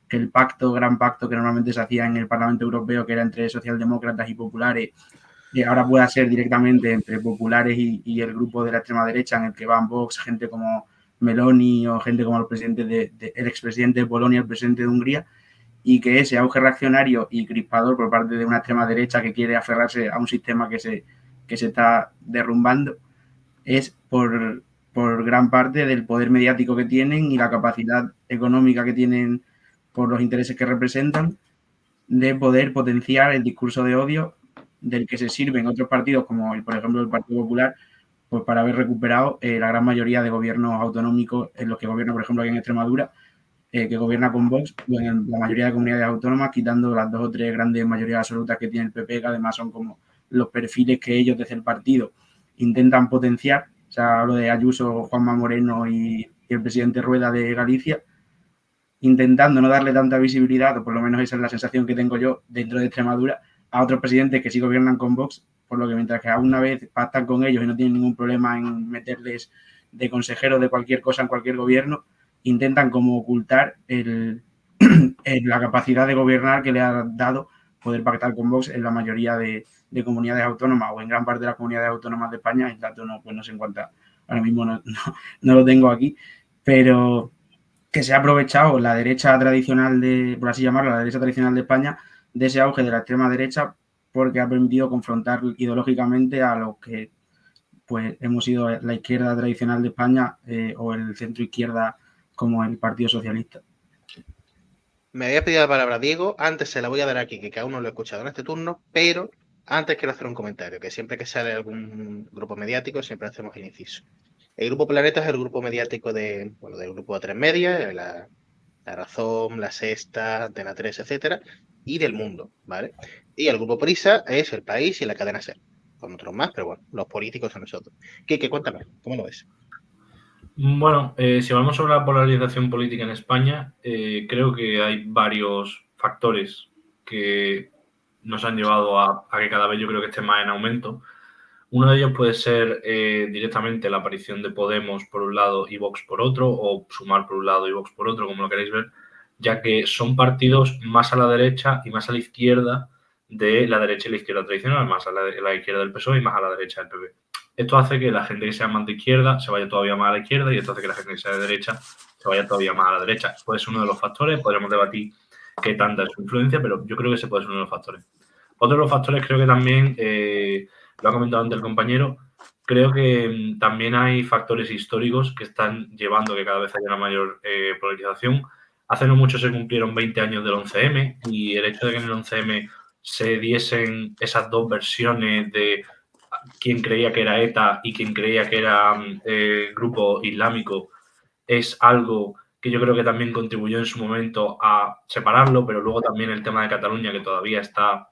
el gran pacto que normalmente se hacía en el Parlamento Europeo, que era entre socialdemócratas y populares, ahora pueda ser directamente entre populares y el grupo de la extrema derecha, en el que van Vox, gente como Meloni o gente como el expresidente de Polonia, el presidente de Hungría, y que ese auge reaccionario y crispador por parte de una extrema derecha que quiere aferrarse a un sistema que se está derrumbando es por gran parte del poder mediático que tienen y la capacidad económica que tienen por los intereses que representan de poder potenciar el discurso de odio del que se sirven otros partidos como, por ejemplo, el Partido Popular, pues para haber recuperado la gran mayoría de gobiernos autonómicos en los que gobierna, por ejemplo, aquí en Extremadura, que gobierna con Vox, en la mayoría de comunidades autónomas, quitando las 2 o 3 grandes mayorías absolutas que tiene el PP, que además son como los perfiles que ellos desde el partido intentan potenciar. O sea, hablo de Ayuso, Juanma Moreno y el presidente Rueda de Galicia, intentando no darle tanta visibilidad, o por lo menos esa es la sensación que tengo yo dentro de Extremadura, a otros presidentes que sí gobiernan con Vox, por lo que mientras que a una vez pactan con ellos y no tienen ningún problema en meterles de consejeros de cualquier cosa en cualquier gobierno, intentan como ocultar la capacidad de gobernar que le ha dado poder pactar con Vox en la mayoría de comunidades autónomas o en gran parte de las comunidades autónomas de España. El dato no se encuentra, ahora mismo no lo tengo aquí, pero que se ha aprovechado la derecha tradicional por así llamarlo, la derecha tradicional de España, de ese auge de la extrema derecha, porque ha permitido confrontar ideológicamente a los que pues hemos sido la izquierda tradicional de España o el centro izquierda como el Partido Socialista. Me había pedido la palabra Diego, antes se la voy a dar aquí, que aún no lo he escuchado en este turno, pero antes quiero hacer un comentario, que siempre que sale algún grupo mediático siempre hacemos el inciso. El Grupo Planeta es el grupo mediático del grupo A3 Media, la Razón, La Sexta, Antena 3, etcétera, y del Mundo, ¿vale? Y el Grupo Prisa es El País y la cadena SER, con otros más, pero bueno, los políticos son nosotros. Quique, cuéntame, ¿cómo lo ves? Bueno, si hablamos sobre la polarización política en España, creo que hay varios factores que nos han llevado a que cada vez yo creo que esté más en aumento. Uno de ellos puede ser directamente la aparición de Podemos por un lado y Vox por otro, o Sumar por un lado y Vox por otro, como lo queréis ver, ya que son partidos más a la derecha y más a la izquierda de la derecha y la izquierda tradicional, más a la izquierda del PSOE y más a la derecha del PP. Esto hace que la gente que sea más de izquierda se vaya todavía más a la izquierda y esto hace que la gente que sea de derecha se vaya todavía más a la derecha. Puede ser uno de los factores, podremos debatir qué tanta es su influencia, pero yo creo que ese puede ser uno de los factores. Otro de los factores creo que también, lo ha comentado antes el compañero, creo que también hay factores históricos que están llevando a que cada vez haya una mayor polarización. Hace no mucho se cumplieron 20 años del 11M y el hecho de que en el 11M se diesen esas dos versiones de quien creía que era ETA y quien creía que era grupo islámico, es algo que yo creo que también contribuyó en su momento a separarlo, pero luego también el tema de Cataluña, que todavía está,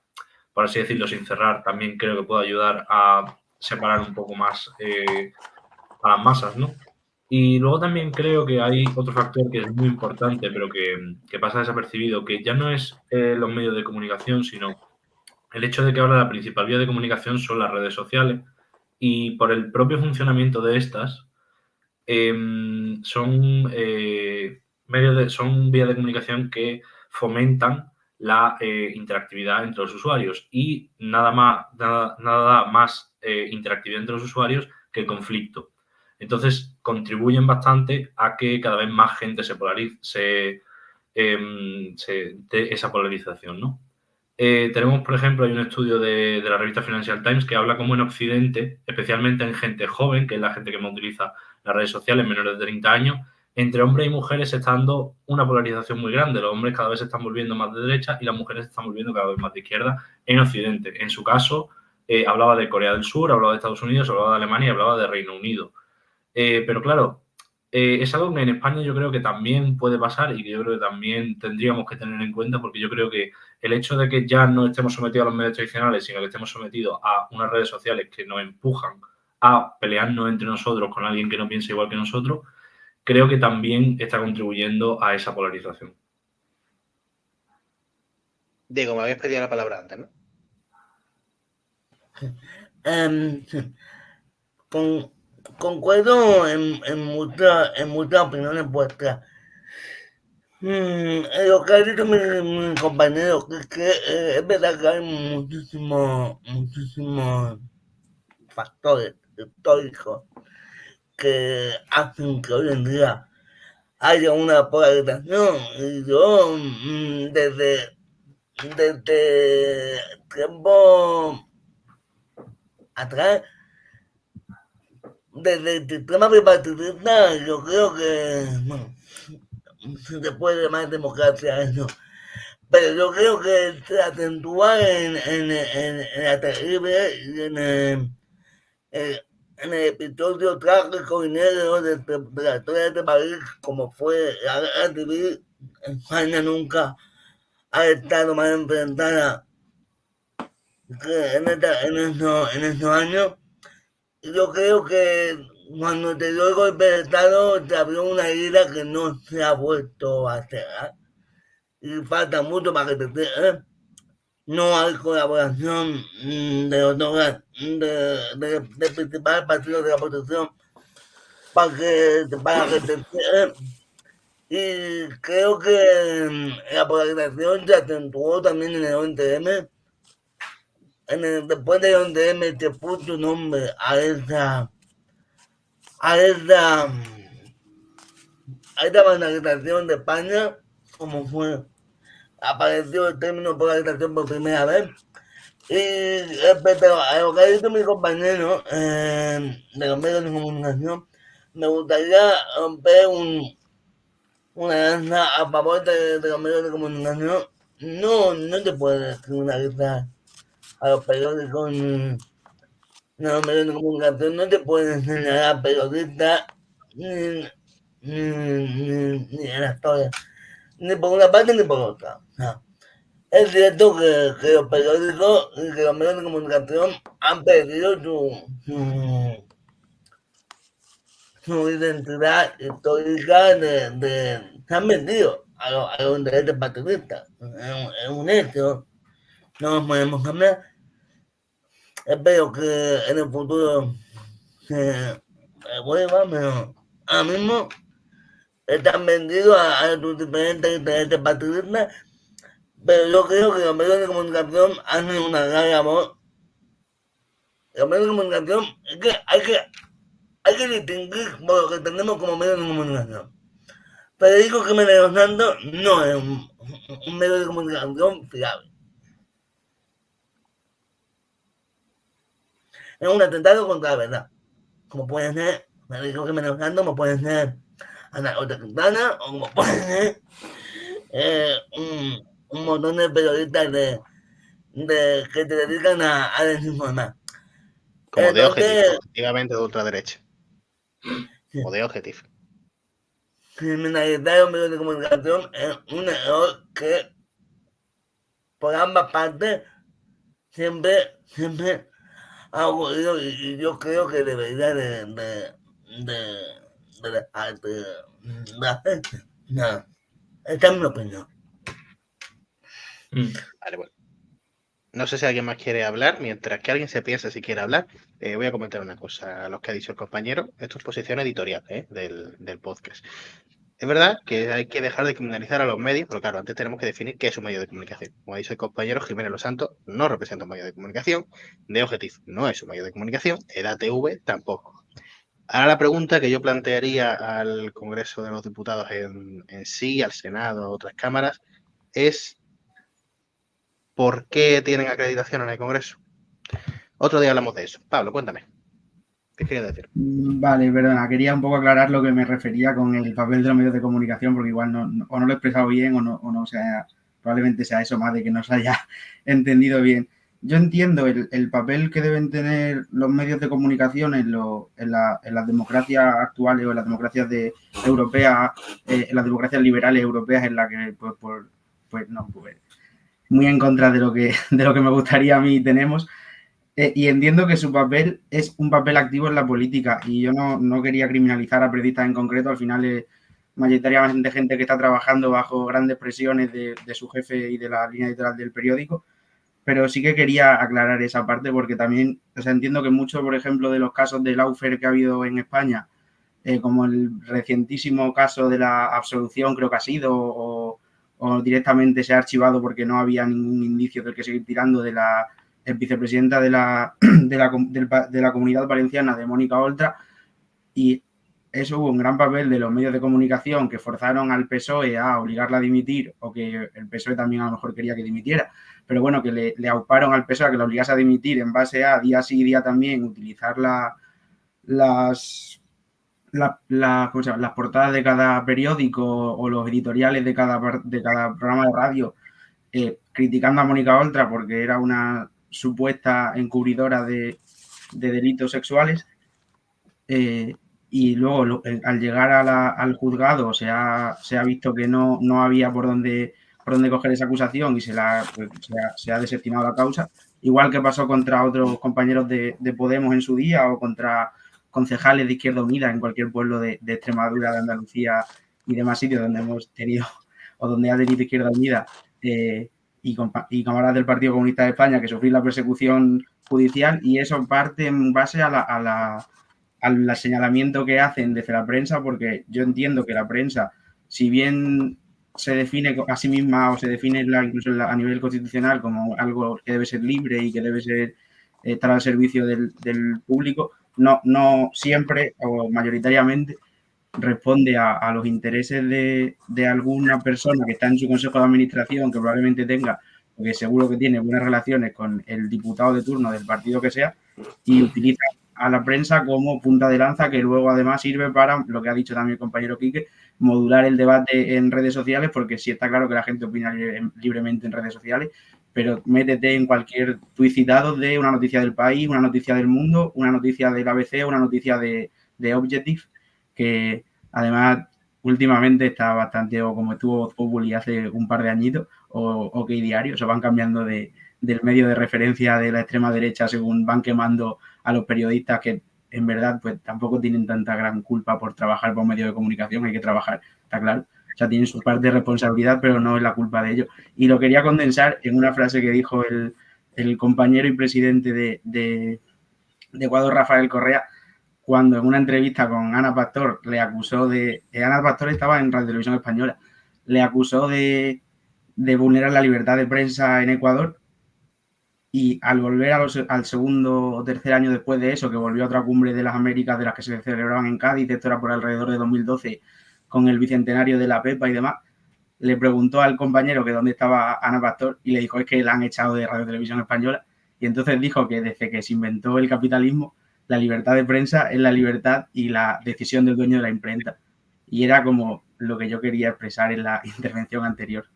por así decirlo, sin cerrar, también creo que puede ayudar a separar un poco más a las masas, ¿no? Y luego también creo que hay otro factor que es muy importante, pero que pasa desapercibido, que ya no es los medios de comunicación, sino el hecho de que ahora la principal vía de comunicación son las redes sociales y por el propio funcionamiento de estas, son son vías de comunicación que fomentan la interactividad entre los usuarios y nada más interactividad entre los usuarios que el conflicto. Entonces, contribuyen bastante a que cada vez más gente se polarice, de esa polarización, ¿no? Tenemos, por ejemplo, hay un estudio de la revista Financial Times que habla cómo en Occidente, especialmente en gente joven, que es la gente que más utiliza las redes sociales, menores de 30 años, entre hombres y mujeres se está dando una polarización muy grande. Los hombres cada vez se están volviendo más de derecha y las mujeres se están volviendo cada vez más de izquierda en Occidente. En su caso, hablaba de Corea del Sur, hablaba de Estados Unidos, hablaba de Alemania y hablaba de Reino Unido. Pero claro, es algo que en España yo creo que también puede pasar y que yo creo que también tendríamos que tener en cuenta, porque yo creo que el hecho de que ya no estemos sometidos a los medios tradicionales, sino que estemos sometidos a unas redes sociales que nos empujan a pelearnos entre nosotros con alguien que no piensa igual que nosotros, creo que también está contribuyendo a esa polarización. Diego, me habías pedido la palabra antes, ¿no? Concuerdo en muchas opiniones vuestras. Lo que ha dicho mi compañero, que es verdad que hay muchísimos factores históricos que hacen que hoy en día haya una polarización. Y yo, desde tiempo atrás, desde el sistema bipartidista, yo creo que, bueno, se puede llamar democracia a eso, pero yo creo que se acentúa en la terrible y en el episodio trágico y negro de la historia de este país, como fue la guerra civil. España nunca ha estado más enfrentada que en estos años. Y yo creo que cuando te dio el golpe de Estado te abrió una herida que no se ha vuelto a cerrar. Y falta mucho para que te cierre. No hay colaboración del principal partido de la oposición para que te cierre. Y creo que la polarización se acentuó también en el 11M. Después del 11M se puso nombre a esta banalización de España, como fue, apareció el término polarización por primera vez. Y respecto a lo que ha dicho mi compañero de los medios de comunicación, me gustaría romper una lanza a favor de los medios de comunicación. No se puede criminalizar a los periódicos ni los medios de comunicación, no se puede señalar a periodistas ni actores, ni por una parte ni por otra. No. Es cierto que los periódicos y que los medios de comunicación han perdido su identidad histórica se han vendido a los intereses partidistas. Es un hecho, no nos podemos cambiar. Espero que en el futuro se vuelva, pero ahora mismo están vendidos a sus diferentes intereses partidistas. Pero yo creo que los medios de comunicación hacen una gran labor. Los medios de comunicación, es que hay que distinguir por lo que entendemos como medios de comunicación. Federico Jiménez Los Santos no es un medio de comunicación fiable. Es un atentado contra la verdad. Como puede ser Federico Jiménez Los Santos, como puede ser Ana Ortega Quintana, o como puede ser un montón de periodistas que se dedican a desinformar. Como de objetivo, Entonces, efectivamente de ultraderecha. O de objetivo. criminalizar los medios de comunicación es un error que por ambas partes siempre ha ocurrido y yo creo que debería de dejar de hacerse. Nada, esta es mi opinión. Vale, bueno. No sé si alguien más quiere hablar. Mientras que alguien se piensa si quiere hablar, voy a comentar una cosa a los que ha dicho el compañero. Esto es posición editorial del podcast. Es verdad que hay que dejar de criminalizar a los medios, pero claro, antes tenemos que definir qué es un medio de comunicación. Como ha dicho el compañero, Jiménez Los Santos no representa un medio de comunicación, de Objetivo no es un medio de comunicación, EDATV tampoco. Ahora la pregunta que yo plantearía al Congreso de los Diputados en sí, al Senado, a otras cámaras, es ¿por qué tienen acreditación en el Congreso? Otro día hablamos de eso. Pablo, cuéntame. ¿Qué querías decir? Vale, perdona, quería un poco aclarar lo que me refería con el papel de los medios de comunicación, porque igual o no lo he expresado bien o no sea, probablemente sea eso más de que no se haya entendido bien. Yo entiendo el papel que deben tener los medios de comunicación en las democracias actuales o en las democracias europeas, en las democracias liberales europeas, en la que, pues muy en contra de lo que me gustaría a mí tenemos. Y entiendo que su papel es un papel activo en la política y yo no quería criminalizar a periodistas en concreto, al final es mayoritariamente gente que está trabajando bajo grandes presiones de su jefe y de la línea editorial del periódico, pero sí que quería aclarar esa parte porque también, o sea, entiendo que muchos, por ejemplo, de los casos de lawfare que ha habido en España, como el recientísimo caso de la absolución creo que ha sido, o directamente se ha archivado porque no había ningún indicio del que seguir tirando de la vicepresidenta de la Comunidad Valenciana, de Mónica Oltra, y eso hubo un gran papel de los medios de comunicación que forzaron al PSOE a obligarla a dimitir, o que el PSOE también a lo mejor quería que dimitiera, pero bueno, que le auparon al PSOE a que la obligase a dimitir en base a día sí y día también utilizar las portadas de cada periódico o los editoriales de cada programa de radio, criticando a Mónica Oltra porque era una supuesta encubridora de delitos sexuales, y luego al llegar al juzgado se ha visto que no había por dónde coger esa acusación y se ha desestimado la causa, igual que pasó contra otros compañeros de Podemos en su día o contra concejales de Izquierda Unida en cualquier pueblo de Extremadura, de Andalucía y demás sitios donde hemos tenido o donde ha tenido Izquierda Unida y camaradas del Partido Comunista de España que sufrieron la persecución judicial, y eso parte en base al señalamiento que hacen desde la prensa, porque yo entiendo que la prensa, si bien se define a sí misma o se define incluso a nivel constitucional como algo que debe ser libre y que debe estar al servicio del público, no siempre o mayoritariamente responde a los intereses de alguna persona que está en su consejo de administración, que probablemente tenga, porque seguro que tiene buenas relaciones con el diputado de turno del partido que sea, y utiliza a la prensa como punta de lanza, que luego además sirve para, lo que ha dicho también el compañero Quique, modular el debate en redes sociales, porque sí está claro que la gente opina libremente en redes sociales, pero métete en cualquier tuit citado de una noticia del país, una noticia del mundo, una noticia del ABC, una noticia de Objective, que además últimamente está bastante, o como estuvo Voz Populi hace un par de añitos, o OK Diario, se van cambiando del medio de referencia de la extrema derecha según van quemando a los periodistas que en verdad pues tampoco tienen tanta gran culpa por trabajar por un medio de comunicación, hay que trabajar, está claro. O sea, tienen su parte de responsabilidad, pero no es la culpa de ellos. Y lo quería condensar en una frase que dijo el compañero y presidente de Ecuador, Rafael Correa, cuando en una entrevista con Ana Pastor le acusó de... Ana Pastor estaba en Radio Televisión Española, le acusó de vulnerar la libertad de prensa en Ecuador, y al volver al segundo o tercer año después de eso, que volvió a otra cumbre de las Américas de las que se celebraban en Cádiz, esto era por alrededor de 2012, con el bicentenario de la PEPA y demás, le preguntó al compañero que dónde estaba Ana Pastor y le dijo es que la han echado de Radio Televisión Española, y entonces dijo que desde que se inventó el capitalismo, la libertad de prensa es la libertad y la decisión del dueño de la imprenta. Y era como lo que yo quería expresar en la intervención anterior.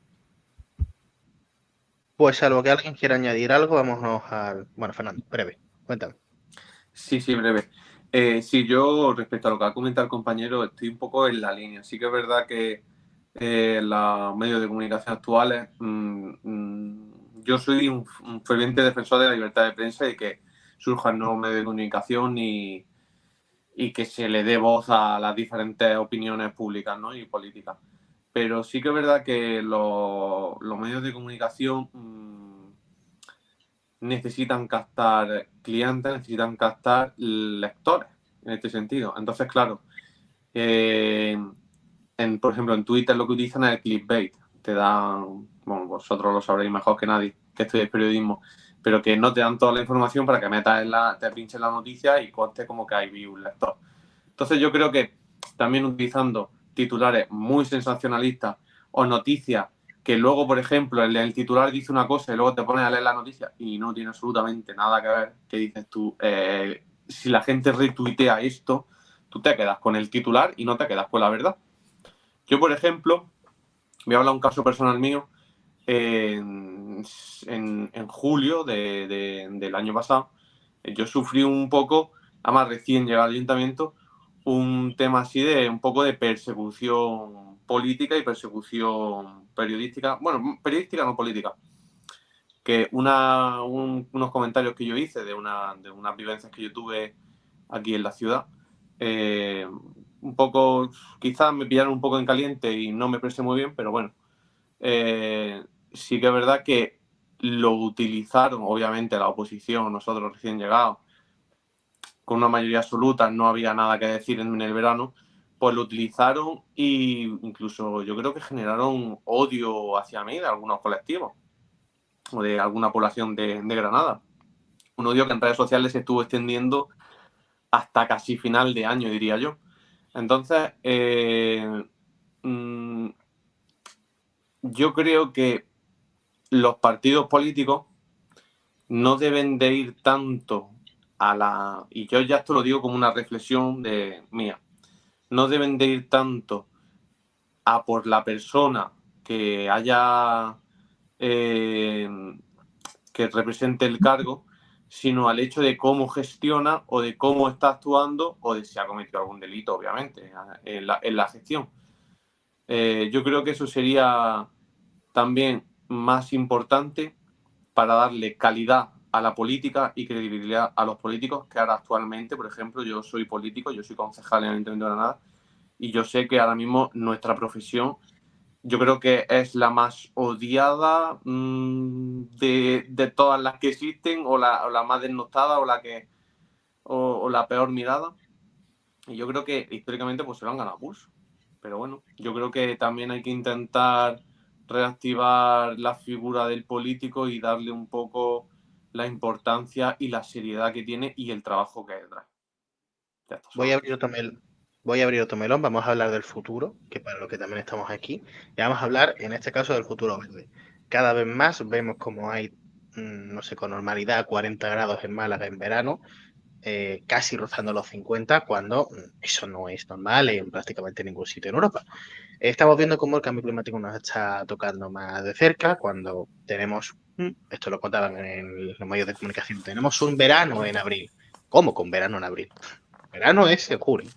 Pues salvo que alguien quiera añadir algo, vámonos al... Bueno, Fernando, breve, cuéntame. Sí, breve. Sí, yo respecto a lo que ha comentado el compañero, estoy un poco en la línea. Sí que es verdad que los medios de comunicación actuales, yo soy un ferviente defensor de la libertad de prensa y que surjan nuevos medios de comunicación y que se le dé voz a las diferentes opiniones públicas, ¿no? Y políticas. Pero sí que es verdad que los medios de comunicación necesitan captar clientes, necesitan captar lectores en este sentido. Entonces, claro, por ejemplo, en Twitter lo que utilizan es el clickbait. Te dan, bueno, vosotros lo sabréis mejor que nadie, que estudiáis periodismo, pero que no te dan toda la información para que metas te pinches la noticia y conste como que hay un lector. Entonces yo creo que también utilizando titulares muy sensacionalistas o noticias que luego, por ejemplo, el titular dice una cosa y luego te pones a leer la noticia y no tiene absolutamente nada que ver, que dices tú, si la gente retuitea esto, tú te quedas con el titular y no te quedas con la verdad. Yo, por ejemplo, voy a hablar un caso personal mío. En julio del año pasado, yo sufrí un poco, además recién llegado al ayuntamiento, un tema así de un poco de persecución política y persecución periodística. Bueno, periodística no política. Que unos comentarios que yo hice de unas vivencias que yo tuve aquí en la ciudad, un poco, quizás me pillaron un poco en caliente y no me expresé muy bien, pero bueno, sí que es verdad que lo utilizaron, obviamente la oposición, nosotros recién llegados, con una mayoría absoluta, no había nada que decir en el verano, pues lo utilizaron e incluso yo creo que generaron odio hacia mí de algunos colectivos o de alguna población de Granada. Un odio que en redes sociales se estuvo extendiendo hasta casi final de año, diría yo. Entonces, yo creo que los partidos políticos no deben de ir tanto y yo ya esto lo digo como una reflexión mía, no deben de ir tanto a por la persona que haya que represente el cargo, sino al hecho de cómo gestiona o de cómo está actuando o de si ha cometido algún delito, obviamente, en la gestión. Yo creo que eso sería también más importante para darle calidad a la política y credibilidad a los políticos que ahora actualmente, por ejemplo, yo soy político, yo soy concejal en el Ayuntamiento de Granada y yo sé que ahora mismo nuestra profesión yo creo que es la más odiada de todas las que existen o la más desnostada o la peor mirada. Y yo creo que históricamente pues se lo han ganado a pulso. Pero bueno, yo creo que también hay que intentar reactivar la figura del político y darle un poco la importancia y la seriedad que tiene y el trabajo que hay detrás. Ya está, Voy a abrir otro melón, vamos a hablar del futuro, que para lo que también estamos aquí, y vamos a hablar en este caso del futuro verde. Cada vez más vemos como hay, no sé, con normalidad 40 grados en Málaga en verano, casi rozando los 50, cuando eso no es normal en prácticamente ningún sitio en Europa. Estamos viendo cómo el cambio climático nos está tocando más de cerca, cuando tenemos, esto lo contaban en los medios de comunicación, tenemos un verano en abril. ¿Cómo con verano en abril? Verano es en junio.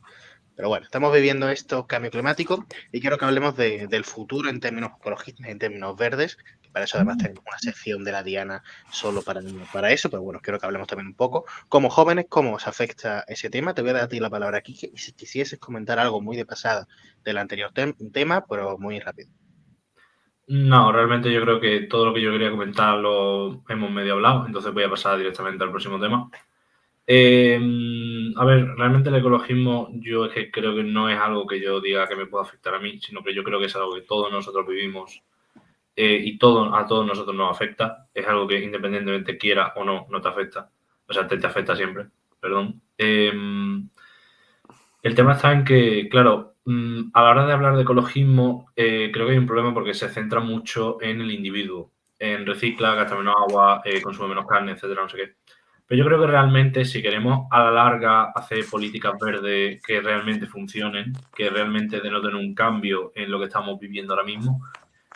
Pero bueno, estamos viviendo estos cambios climáticos y quiero que hablemos del futuro en términos ecologistas, en términos verdes, que para eso además tenemos una sección de la Diana solo para eso, pero bueno, quiero que hablemos también un poco, como jóvenes, cómo os afecta ese tema. Te voy a dar a ti la palabra aquí, y si quisieses comentar algo muy de pasada del anterior tema, pero muy rápido. No, realmente yo creo que todo lo que yo quería comentar lo hemos medio hablado, entonces voy a pasar directamente al próximo tema. A ver, realmente el ecologismo yo es que creo que no es algo que yo diga que me pueda afectar a mí, sino que yo creo que es algo que todos nosotros vivimos y a todos nosotros nos afecta. Es algo que independientemente quiera o no, no te afecta. O sea, te afecta siempre, perdón. El tema está en que, claro, a la hora de hablar de ecologismo, creo que hay un problema porque se centra mucho en el individuo, en recicla, gasta menos agua, consume menos carne, etcétera, no sé qué. Pero yo creo que realmente, si queremos a la larga hacer políticas verdes que realmente funcionen, que realmente denoten un cambio en lo que estamos viviendo ahora mismo,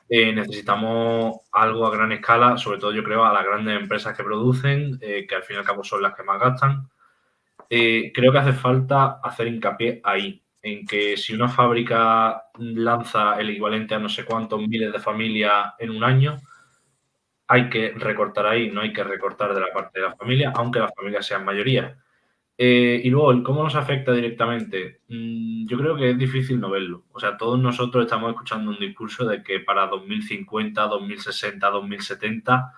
necesitamos algo a gran escala, sobre todo yo creo a las grandes empresas que producen, que al fin y al cabo son las que más gastan. creo que hace falta hacer hincapié ahí, en que si una fábrica lanza el equivalente a no sé cuántos miles de familias en un año, hay que recortar ahí, no hay que recortar de la parte de la familia, aunque las familias sean mayoría. Y luego, el cómo nos afecta directamente, yo creo que es difícil no verlo. O sea, todos nosotros estamos escuchando un discurso de que para 2050, 2060, 2070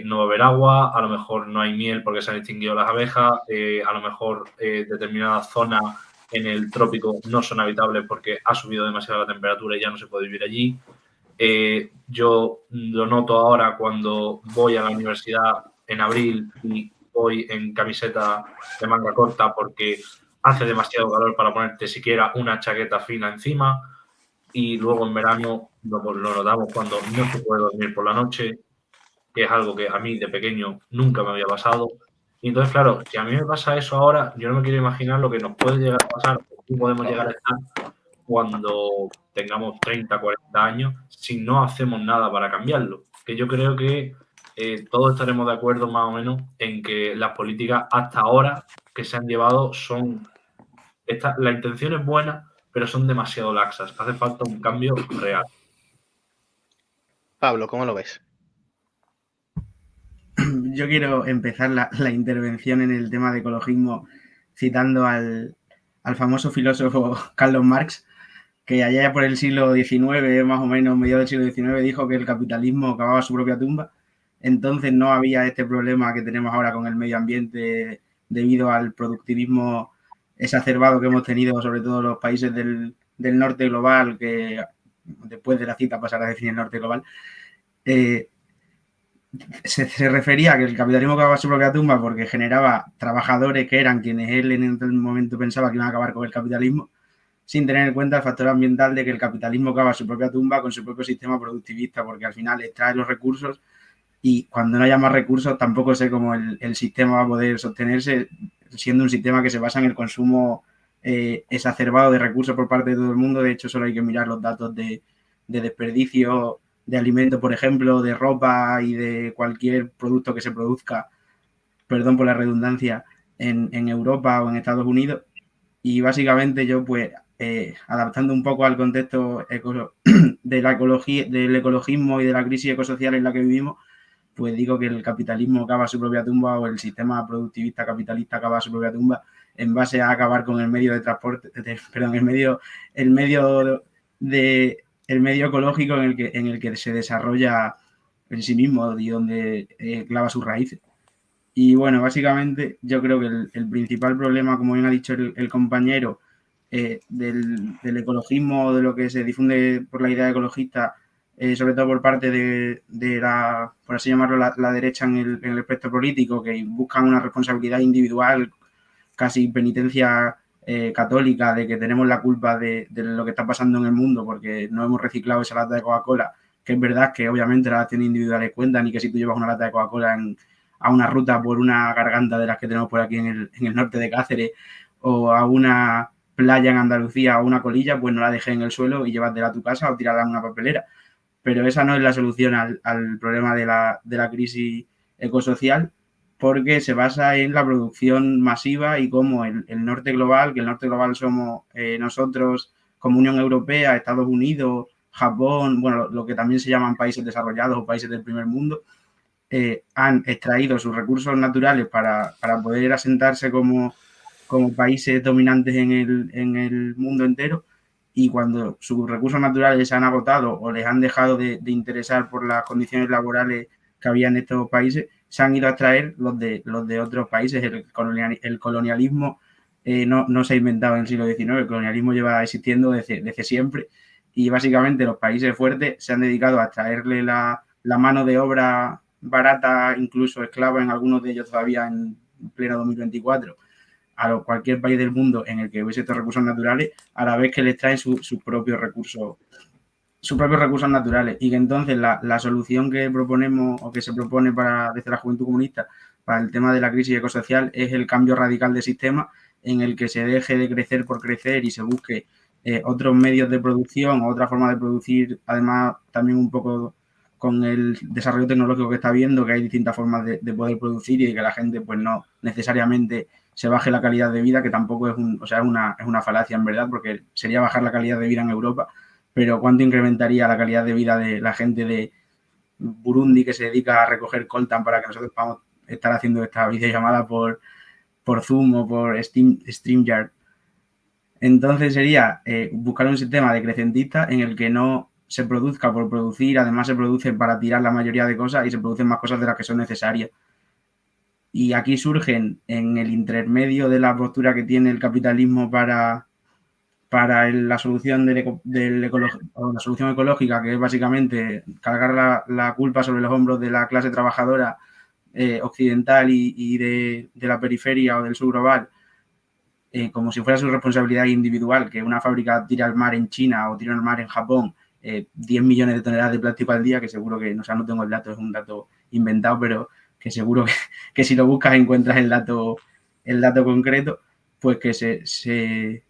no va a haber agua, a lo mejor no hay miel porque se han extinguido las abejas, a lo mejor determinadas zonas en el trópico no son habitables porque ha subido demasiado la temperatura y ya no se puede vivir allí. Yo lo noto ahora cuando voy a la universidad en abril y voy en camiseta de manga corta porque hace demasiado calor para ponerte siquiera una chaqueta fina encima, y luego en verano lo notamos cuando no se puede dormir por la noche, que es algo que a mí de pequeño nunca me había pasado. Y entonces, claro, si a mí me pasa eso ahora, yo no me quiero imaginar lo que nos puede llegar a pasar o podemos llegar a estar cuando tengamos 30, 40 años, si no hacemos nada para cambiarlo. Que yo creo que todos estaremos de acuerdo más o menos en que las políticas hasta ahora que se han llevado son... la intención es buena, pero son demasiado laxas. Hace falta un cambio real. Pablo, ¿cómo lo ves? Yo quiero empezar la intervención en el tema de ecologismo citando al famoso filósofo Carlos Marx, que allá por el siglo XIX, más o menos, mediados del siglo XIX, dijo que el capitalismo cavaba su propia tumba. Entonces no había este problema que tenemos ahora con el medio ambiente debido al productivismo exacerbado que hemos tenido, sobre todo los países del norte global, que después de la cita pasará a definir el norte global. Se refería a que el capitalismo cavaba su propia tumba porque generaba trabajadores que eran quienes él en el momento pensaba que iban a acabar con el capitalismo, sin tener en cuenta el factor ambiental de que el capitalismo cava su propia tumba con su propio sistema productivista, porque al final extrae los recursos y cuando no haya más recursos tampoco sé cómo el sistema va a poder sostenerse, siendo un sistema que se basa en el consumo exacerbado de recursos por parte de todo el mundo. De hecho, solo hay que mirar los datos de desperdicio de alimentos, por ejemplo, de ropa y de cualquier producto que se produzca, perdón por la redundancia, en Europa o en Estados Unidos. Y básicamente yo, pues, adaptando un poco al contexto de la ecología, del ecologismo y de la crisis ecosocial en la que vivimos, pues digo que el capitalismo cava su propia tumba, o el sistema productivista capitalista cava su propia tumba en base a acabar con el medio de transporte, el medio ecológico en el que se desarrolla en sí mismo y donde clava sus raíces. Y bueno, básicamente yo creo que el principal problema, como bien ha dicho el compañero, del ecologismo, de lo que se difunde por la idea ecologista, sobre todo por parte de la, por así llamarlo, la derecha en el espectro político, que buscan una responsabilidad individual, casi penitencia católica, de que tenemos la culpa de lo que está pasando en el mundo porque no hemos reciclado esa lata de Coca-Cola, que es verdad que obviamente las acciones individuales cuentan, y que si tú llevas una lata de Coca-Cola a una ruta por una garganta de las que tenemos por aquí en el norte de Cáceres, o a una playa en Andalucía o una colilla, pues no la dejes en el suelo y llévatela a tu casa o tírala en una papelera. Pero esa no es la solución al problema de la crisis ecosocial, porque se basa en la producción masiva y cómo el norte global, que el norte global somos nosotros como Unión Europea, Estados Unidos, Japón, bueno, lo que también se llaman países desarrollados o países del primer mundo, han extraído sus recursos naturales para poder asentarse como países dominantes en el mundo entero, y cuando sus recursos naturales se han agotado o les han dejado de interesar por las condiciones laborales que había en estos países, se han ido a extraer los de otros países. El colonialismo no se ha inventado en el siglo XIX, el colonialismo lleva existiendo desde siempre, y básicamente los países fuertes se han dedicado a extraerle la mano de obra barata, incluso esclava en algunos de ellos todavía en pleno 2024, a cualquier país del mundo en el que hubiese estos recursos naturales, a la vez que les traen sus propios recursos naturales. Y que entonces la solución que proponemos, o que se propone desde la Juventud Comunista para el tema de la crisis ecosocial, es el cambio radical de sistema, en el que se deje de crecer por crecer y se busque otros medios de producción o otra forma de producir, además también un poco con el desarrollo tecnológico que está viendo, que hay distintas formas de poder producir y de que la gente pues no necesariamente se baje la calidad de vida, que tampoco es una falacia en verdad, porque sería bajar la calidad de vida en Europa, pero ¿cuánto incrementaría la calidad de vida de la gente de Burundi que se dedica a recoger coltan para que nosotros podamos estar haciendo esta videollamada por Zoom o por StreamYard? Entonces sería buscar un sistema decrecentista en el que no se produzca por producir, además se produce para tirar la mayoría de cosas y se producen más cosas de las que son necesarias. Y aquí surgen en el intermedio de la postura que tiene el capitalismo para la solución la solución ecológica, que es básicamente cargar la culpa sobre los hombros de la clase trabajadora occidental y de la periferia o del sur global, como si fuera su responsabilidad individual, que una fábrica tira al mar en China o tira al mar en Japón 10 millones de toneladas de plástico al día, que seguro que, no tengo el dato, es un dato inventado, pero que seguro que si lo buscas encuentras el dato concreto, pues que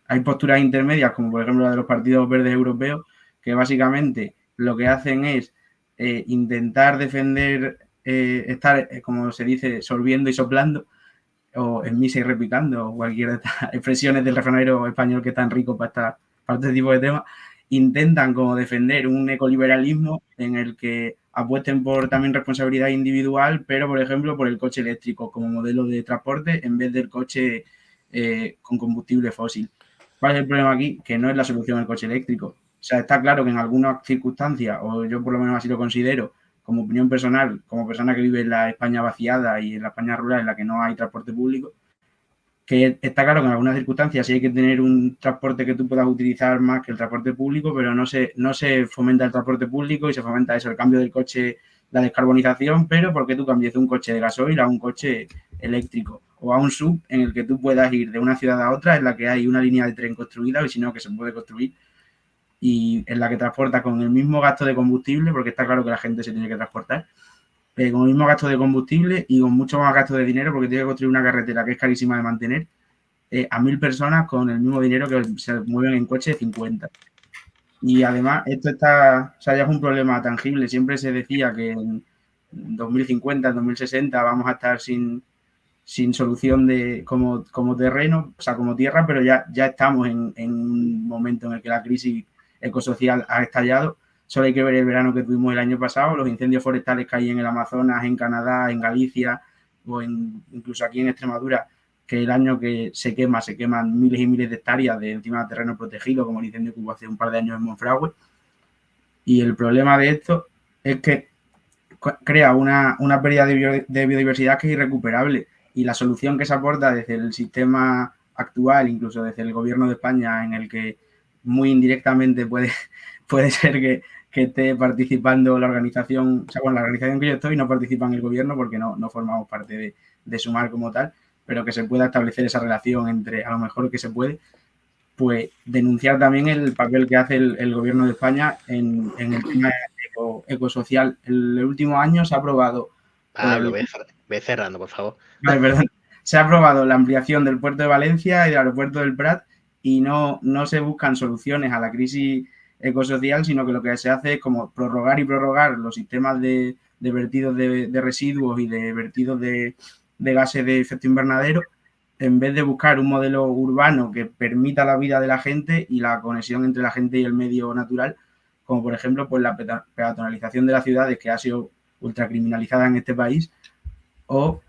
hay posturas intermedias, como por ejemplo la de los partidos verdes europeos, que básicamente lo que hacen es intentar defender, estar, como se dice, sorbiendo y soplando, o en misa y repicando, o cualquier de estas expresiones del refranero español que es tan rico para este tipo de temas, intentan como defender un ecoliberalismo en el que apuesten por también responsabilidad individual, pero por ejemplo por el coche eléctrico como modelo de transporte en vez del coche con combustible fósil. ¿Cuál es el problema aquí? Que no es la solución el coche eléctrico. O sea, está claro que en algunas circunstancias, o yo por lo menos así lo considero, como opinión personal, como persona que vive en la España vaciada y en la España rural en la que no hay transporte público, que está claro que en algunas circunstancias sí hay que tener un transporte que tú puedas utilizar más que el transporte público, pero no se fomenta el transporte público y se fomenta eso, el cambio del coche, la descarbonización, pero ¿por qué tú cambies de un coche de gasoil a un coche eléctrico? O a un sub en el que tú puedas ir de una ciudad a otra en la que hay una línea de tren construida, y si no, que se puede construir, y en la que transporta con el mismo gasto de combustible, porque está claro que la gente se tiene que transportar, con el mismo gasto de combustible y con mucho más gasto de dinero, porque tiene que construir una carretera que es carísima de mantener, a 1.000 personas con el mismo dinero que se mueven en coche de 50. Y además, esto ya es un problema tangible. Siempre se decía que en 2050, en 2060 vamos a estar sin solución como terreno, o sea, como tierra, pero ya estamos en un momento en el que la crisis ecosocial ha estallado. Solo hay que ver el verano que tuvimos el año pasado, los incendios forestales que hay en el Amazonas, en Canadá, en Galicia o incluso aquí en Extremadura, que el año que se queman miles y miles de hectáreas de encima de terreno protegido, como el incendio que hubo hace un par de años en Monfragüe. Y el problema de esto es que crea una pérdida de biodiversidad que es irrecuperable, y la solución que se aporta desde el sistema actual, incluso desde el gobierno de España, en el que muy indirectamente puede ser que esté participando la organización, o sea, bueno, la organización que yo estoy no participa en el gobierno porque no formamos parte de Sumar como tal, pero que se pueda establecer esa relación entre, a lo mejor que se puede, pues denunciar también el papel que hace el gobierno de España en el tema ecosocial. El último año se ha aprobado... Pablo, ve cerrando, por favor. Vale, perdón. Se ha aprobado la ampliación del puerto de Valencia y del aeropuerto del Prat, y no se buscan soluciones a la crisis ecosocial, sino que lo que se hace es como prorrogar y prorrogar los sistemas de vertidos de residuos y de vertidos de gases de efecto invernadero, en vez de buscar un modelo urbano que permita la vida de la gente y la conexión entre la gente y el medio natural, como por ejemplo pues la peatonalización de las ciudades, que ha sido ultracriminalizada en este país, o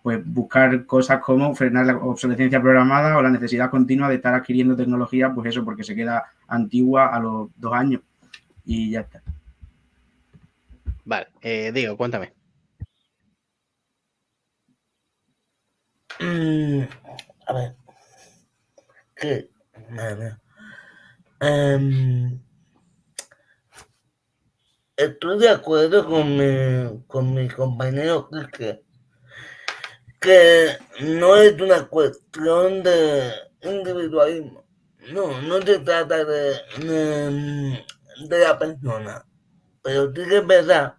pues buscar cosas como frenar la obsolescencia programada o la necesidad continua de estar adquiriendo tecnología, pues eso, porque se queda antigua a los 2 años y ya está. Vale, Diego, cuéntame. A ver. ¿Qué? Estoy de acuerdo con mi compañero que no es una cuestión de individualismo. No se trata de la persona. Pero sí que es verdad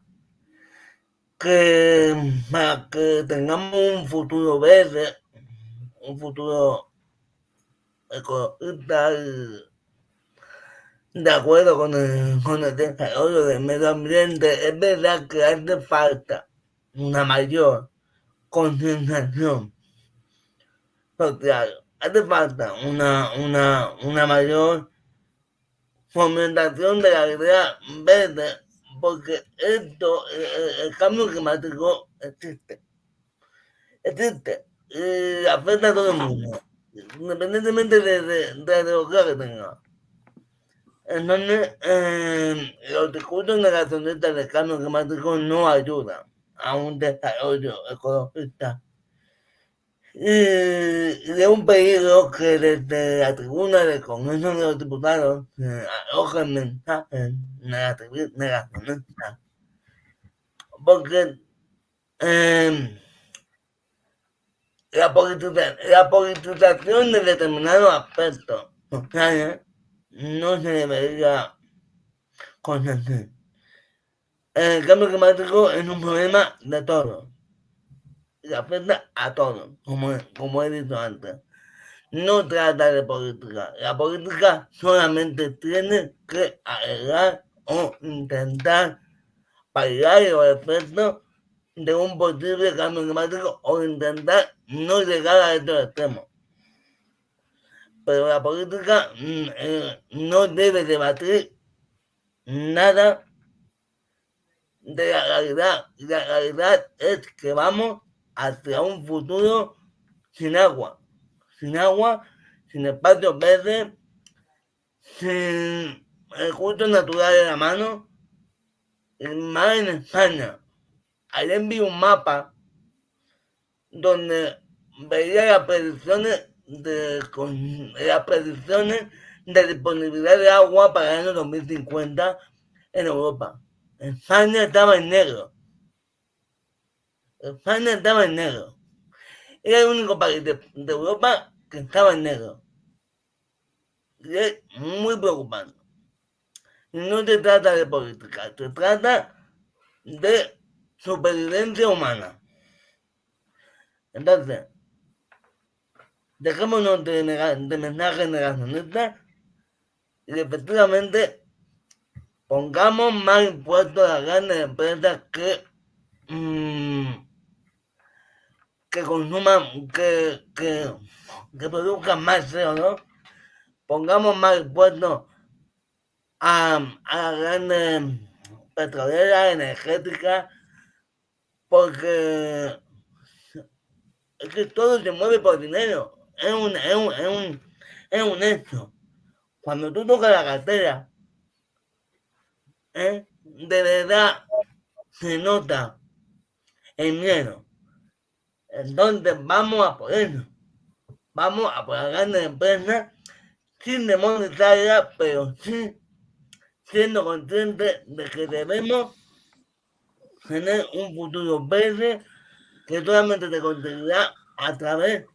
que para que tengamos un futuro verde, un futuro ecologista de acuerdo con el desarrollo del medio ambiente. Es verdad que hace falta una mayor concienciación social, hace falta una mayor fomentación de la idea verde, porque el cambio climático existe y afecta a todo el mundo, independientemente de la ideología que tenga. Entonces, los discursos negacionistas del cambio climático no ayudan a un desarrollo ecologista. Y de un peligro que desde la tribuna del Congreso de los Diputados se arrojan mensajes negacionistas. Porque la politización de determinados aspectos sociales no se debería consentir. El cambio climático es un problema de todos y afecta a todos, como he dicho antes. No trata de política. La política solamente tiene que arreglar o intentar paliar los efectos de un posible cambio climático o intentar no llegar a estos extremos. Pero la política no debe debatir nada de la realidad. La realidad es que vamos hacia un futuro sin agua, sin espacios verdes, sin recursos naturales a la mano, y más en España. Ayer vi un mapa donde veía las predicciones de disponibilidad de agua para el año 2050 en Europa. España estaba en negro. Era el único país de Europa que estaba en negro. Y es muy preocupante. No se trata de política, se trata de supervivencia humana. Entonces, dejémonos de mensajes negacionistas y efectivamente pongamos más impuestos a las grandes empresas que consuman, que produzcan más CO2. Pongamos más impuestos a las grandes petroleras, energéticas, porque es que todo se mueve por dinero. Es un hecho. Cuando tú tocas la cartera, de verdad se nota el miedo. Entonces vamos a por eso. Vamos a por las grandes empresas sin demonizarlas, pero sí siendo conscientes de que debemos tener un futuro verde que solamente se conseguirá a través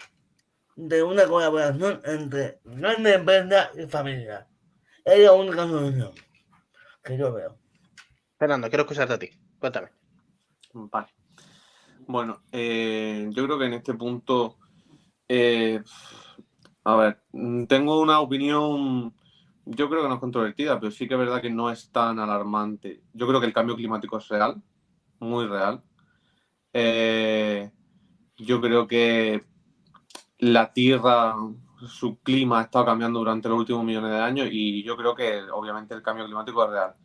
de una colaboración entre grandes empresas y familias. Es la única solución que yo veo. Fernando, quiero escucharte a ti. Cuéntame. Vale. Bueno, yo creo que en este punto, a ver, tengo una opinión, yo creo que no es controvertida, pero sí que es verdad que no es tan alarmante. Yo creo que el cambio climático es real, muy real. Yo creo que la Tierra, su clima ha estado cambiando durante los últimos millones de años y yo creo que obviamente el cambio climático es real.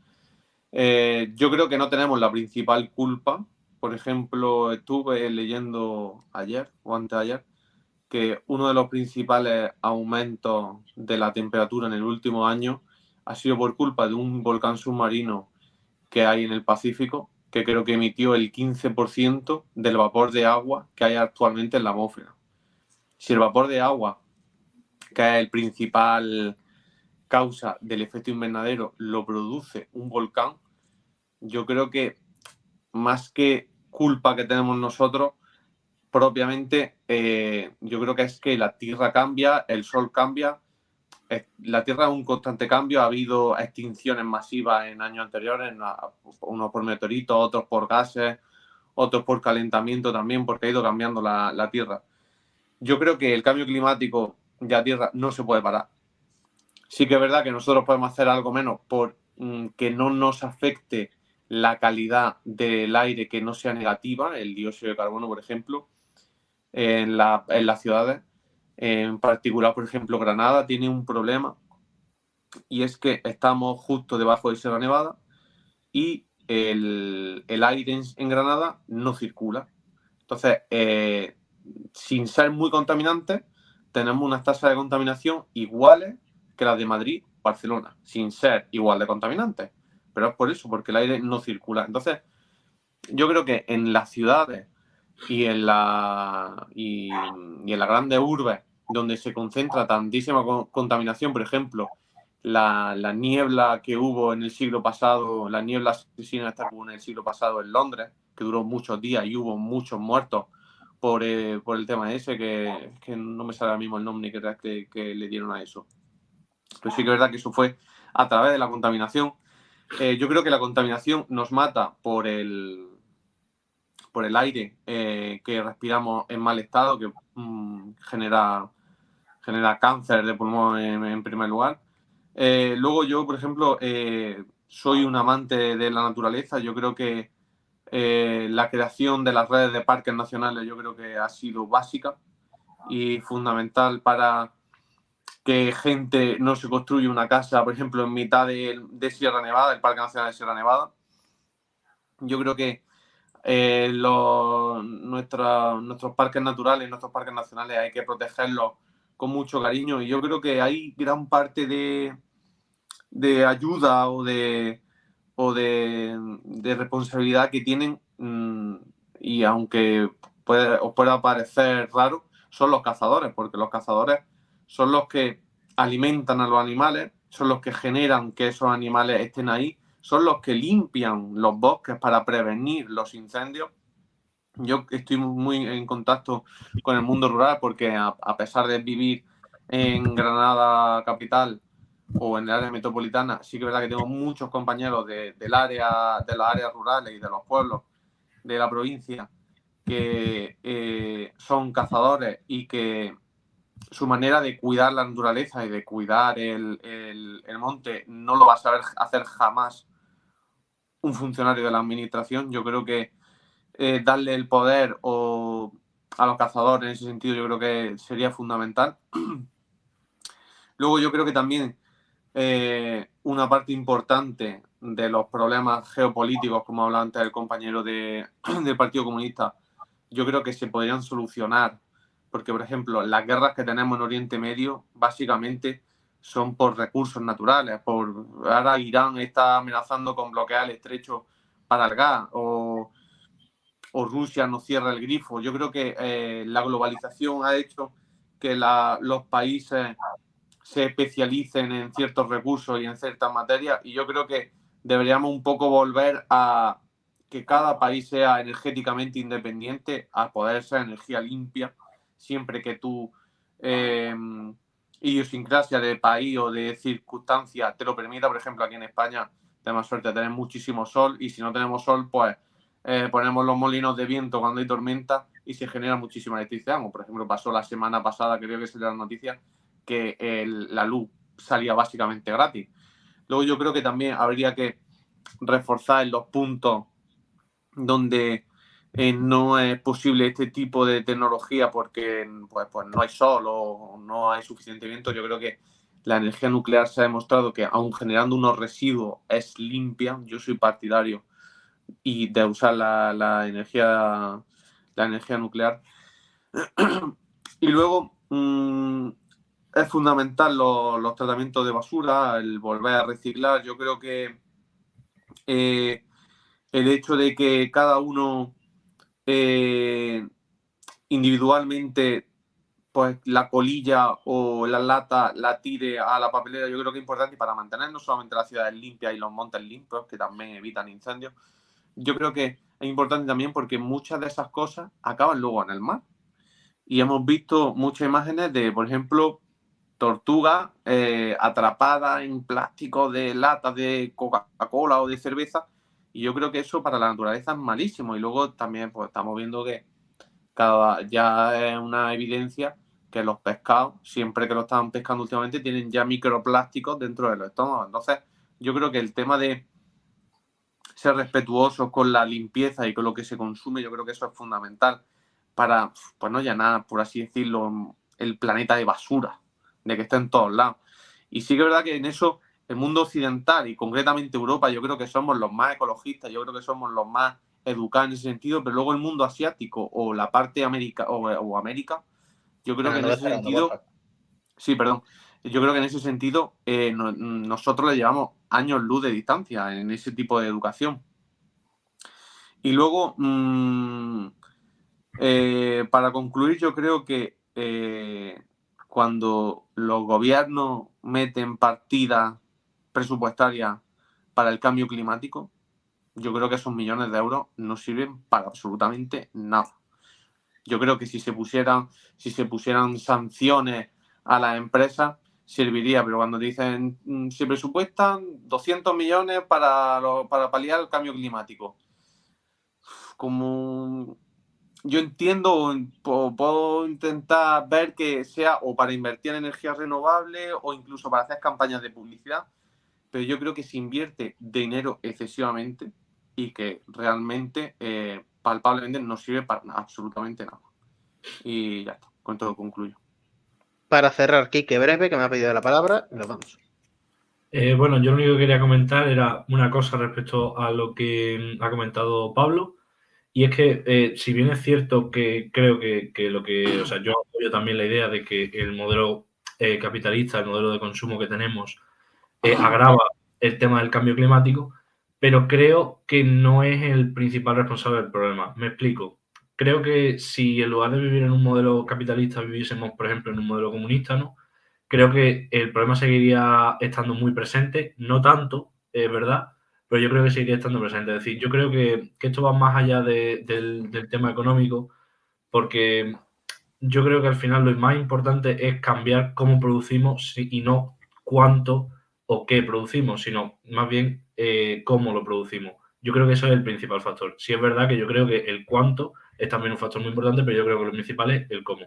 Yo creo que no tenemos la principal culpa. Por ejemplo, estuve leyendo ayer o anteayer que uno de los principales aumentos de la temperatura en el último año ha sido por culpa de un volcán submarino que hay en el Pacífico, que creo que emitió el 15% del vapor de agua que hay actualmente en la atmósfera. Si el vapor de agua, que es el principal causa del efecto invernadero, lo produce un volcán, yo creo que más que culpa que tenemos nosotros, propiamente, yo creo que es que la Tierra cambia, el Sol cambia, la Tierra es un constante cambio, ha habido extinciones masivas en años anteriores, unos por meteoritos, otros por gases, otros por calentamiento también, porque ha ido cambiando la Tierra. Yo creo que el cambio climático de la Tierra no se puede parar. Sí que es verdad que nosotros podemos hacer algo menos por que no nos afecte la calidad del aire, que no sea negativa, el dióxido de carbono, por ejemplo, en las ciudades. En particular, por ejemplo, Granada tiene un problema y es que estamos justo debajo de Sierra Nevada y el aire en Granada no circula. Entonces, sin ser muy contaminantes, tenemos unas tasas de contaminación iguales que las de Madrid o Barcelona, sin ser igual de contaminantes. Pero es por eso, porque el aire no circula. Entonces, yo creo que en las ciudades y en las grandes urbes, donde se concentra tantísima contaminación, por ejemplo, la niebla que hubo en el siglo pasado, la niebla asesina esta que hubo en el siglo pasado en Londres, que duró muchos días y hubo muchos muertos por el tema ese, que no me sale ahora mismo el nombre que le dieron a eso. Pero sí que es verdad que eso fue a través de la contaminación. Yo creo que la contaminación nos mata por el aire que respiramos en mal estado, que genera cáncer de pulmón en primer lugar. Luego yo, por ejemplo, soy un amante de la naturaleza. Yo creo que la creación de las redes de parques nacionales yo creo que ha sido básica y fundamental para que gente no se construya una casa, por ejemplo, en mitad de Sierra Nevada, el Parque Nacional de Sierra Nevada. Yo creo que nuestros parques naturales, nuestros parques nacionales hay que protegerlos con mucho cariño, y yo creo que hay gran parte de ayuda o de responsabilidad que tienen, y aunque os pueda parecer raro, son los cazadores, porque los cazadores son los que alimentan a los animales, son los que generan que esos animales estén ahí, son los que limpian los bosques para prevenir los incendios. Yo estoy muy en contacto con el mundo rural porque a pesar de vivir en Granada capital o en el área metropolitana, sí que es verdad que tengo muchos compañeros de las áreas rurales y de los pueblos de la provincia que son cazadores y que su manera de cuidar la naturaleza y de cuidar el monte no lo va a saber hacer jamás un funcionario de la administración. Yo creo que darle el poder a los cazadores en ese sentido yo creo que sería fundamental. Luego yo creo que también una parte importante de los problemas geopolíticos, como hablaba antes el compañero del Partido Comunista, yo creo que se podrían solucionar, porque por ejemplo las guerras que tenemos en Oriente Medio básicamente son por recursos naturales. Ahora Irán está amenazando con bloquear el estrecho para el gas, o Rusia no cierra el grifo. Yo creo que la globalización ha hecho que los países se especialicen en ciertos recursos y en ciertas materias, y yo creo que deberíamos un poco volver a que cada país sea energéticamente independiente, a poder ser energía limpia, siempre que tu idiosincrasia de país o de circunstancia te lo permita. Por ejemplo, aquí en España tenemos suerte de tener muchísimo sol, y si no tenemos sol, pues ponemos los molinos de viento cuando hay tormenta y se genera muchísima electricidad. Como por ejemplo pasó la semana pasada, creo que se la noticia, que la luz salía básicamente gratis. Luego yo creo que también habría que reforzar en los puntos donde no es posible este tipo de tecnología porque pues no hay sol o no hay suficiente viento. Yo creo que la energía nuclear se ha demostrado que, aun generando unos residuos, es limpia. Yo soy partidario de usar la energía nuclear. Y luego es fundamental los tratamientos de basura, el volver a reciclar. Yo creo que el hecho de que cada uno individualmente pues la colilla o la lata la tire a la papelera, yo creo que es importante para mantener no solamente las ciudades limpias y los montes limpios, que también evitan incendios. Yo creo que es importante también porque muchas de esas cosas acaban luego en el mar. Y hemos visto muchas imágenes de, por ejemplo, tortugas atrapadas en plástico de latas de Coca-Cola o de cerveza. Y yo creo que eso para la naturaleza es malísimo. Y luego también pues estamos viendo que ya es una evidencia que los pescados, siempre que lo estaban pescando últimamente, tienen ya microplásticos dentro de los estómagos. Entonces, yo creo que el tema de ser respetuosos con la limpieza y con lo que se consume, yo creo que eso es fundamental para, pues no llenar, por así decirlo, el planeta de basura, de que esté en todos lados. Y sí que es verdad que en eso el mundo occidental y concretamente Europa, yo creo que somos los más ecologistas, yo creo que somos los más educados en ese sentido, pero luego el mundo asiático o la parte América o América, yo creo que en ese sentido, sí, perdón, yo creo que en ese sentido nosotros le llevamos años luz de distancia en ese tipo de educación. Y luego, para concluir, yo creo que cuando los gobiernos meten partidas presupuestarias para el cambio climático, yo creo que esos millones de euros no sirven para absolutamente nada. Yo creo que si se pusieran sanciones a las empresas, serviría, pero cuando dicen se presupuestan 200 millones para paliar el cambio climático, como yo entiendo o puedo intentar ver que sea o para invertir en energías renovables o incluso para hacer campañas de publicidad, pero yo creo que se invierte dinero excesivamente y que realmente, palpablemente, no sirve para absolutamente nada. Y ya está, con todo concluyo. Para cerrar, Quique Breve, que me ha pedido la palabra, y nos vamos. Bueno, yo lo único que quería comentar era una cosa respecto a lo que ha comentado Pablo, y es que si bien es cierto que creo que lo que, o sea, yo apoyo también la idea de que el modelo capitalista, el modelo de consumo que tenemos, agrava el tema del cambio climático, pero creo que no es el principal responsable del problema. Me explico. Creo que si en lugar de vivir en un modelo capitalista viviésemos, por ejemplo, en un modelo comunista, ¿no? Creo que el problema seguiría estando muy presente, no tanto, es verdad, pero yo creo que seguiría estando presente. Es decir, yo creo que esto va más allá del tema económico, porque yo creo que al final lo más importante es cambiar cómo producimos y no cuánto o qué producimos, sino más bien cómo lo producimos. Yo creo que eso es el principal factor. Sí es verdad que yo creo que el cuánto es también un factor muy importante, pero yo creo que lo principal es el cómo.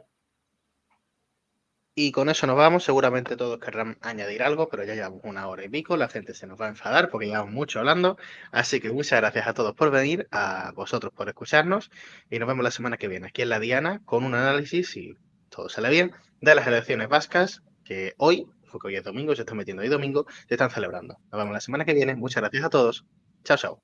Y con eso nos vamos. Seguramente todos querrán añadir algo, pero ya llevamos 1 hora y pico. La gente se nos va a enfadar porque llevamos mucho hablando. Así que muchas gracias a todos por venir, a vosotros por escucharnos. Y nos vemos la semana que viene aquí en La Diana con un análisis, si todo sale bien, de las elecciones vascas que hoy, porque hoy es domingo, se están metiendo hoy domingo, se están celebrando. Nos vemos la semana que viene. Muchas gracias a todos. Chao, chao.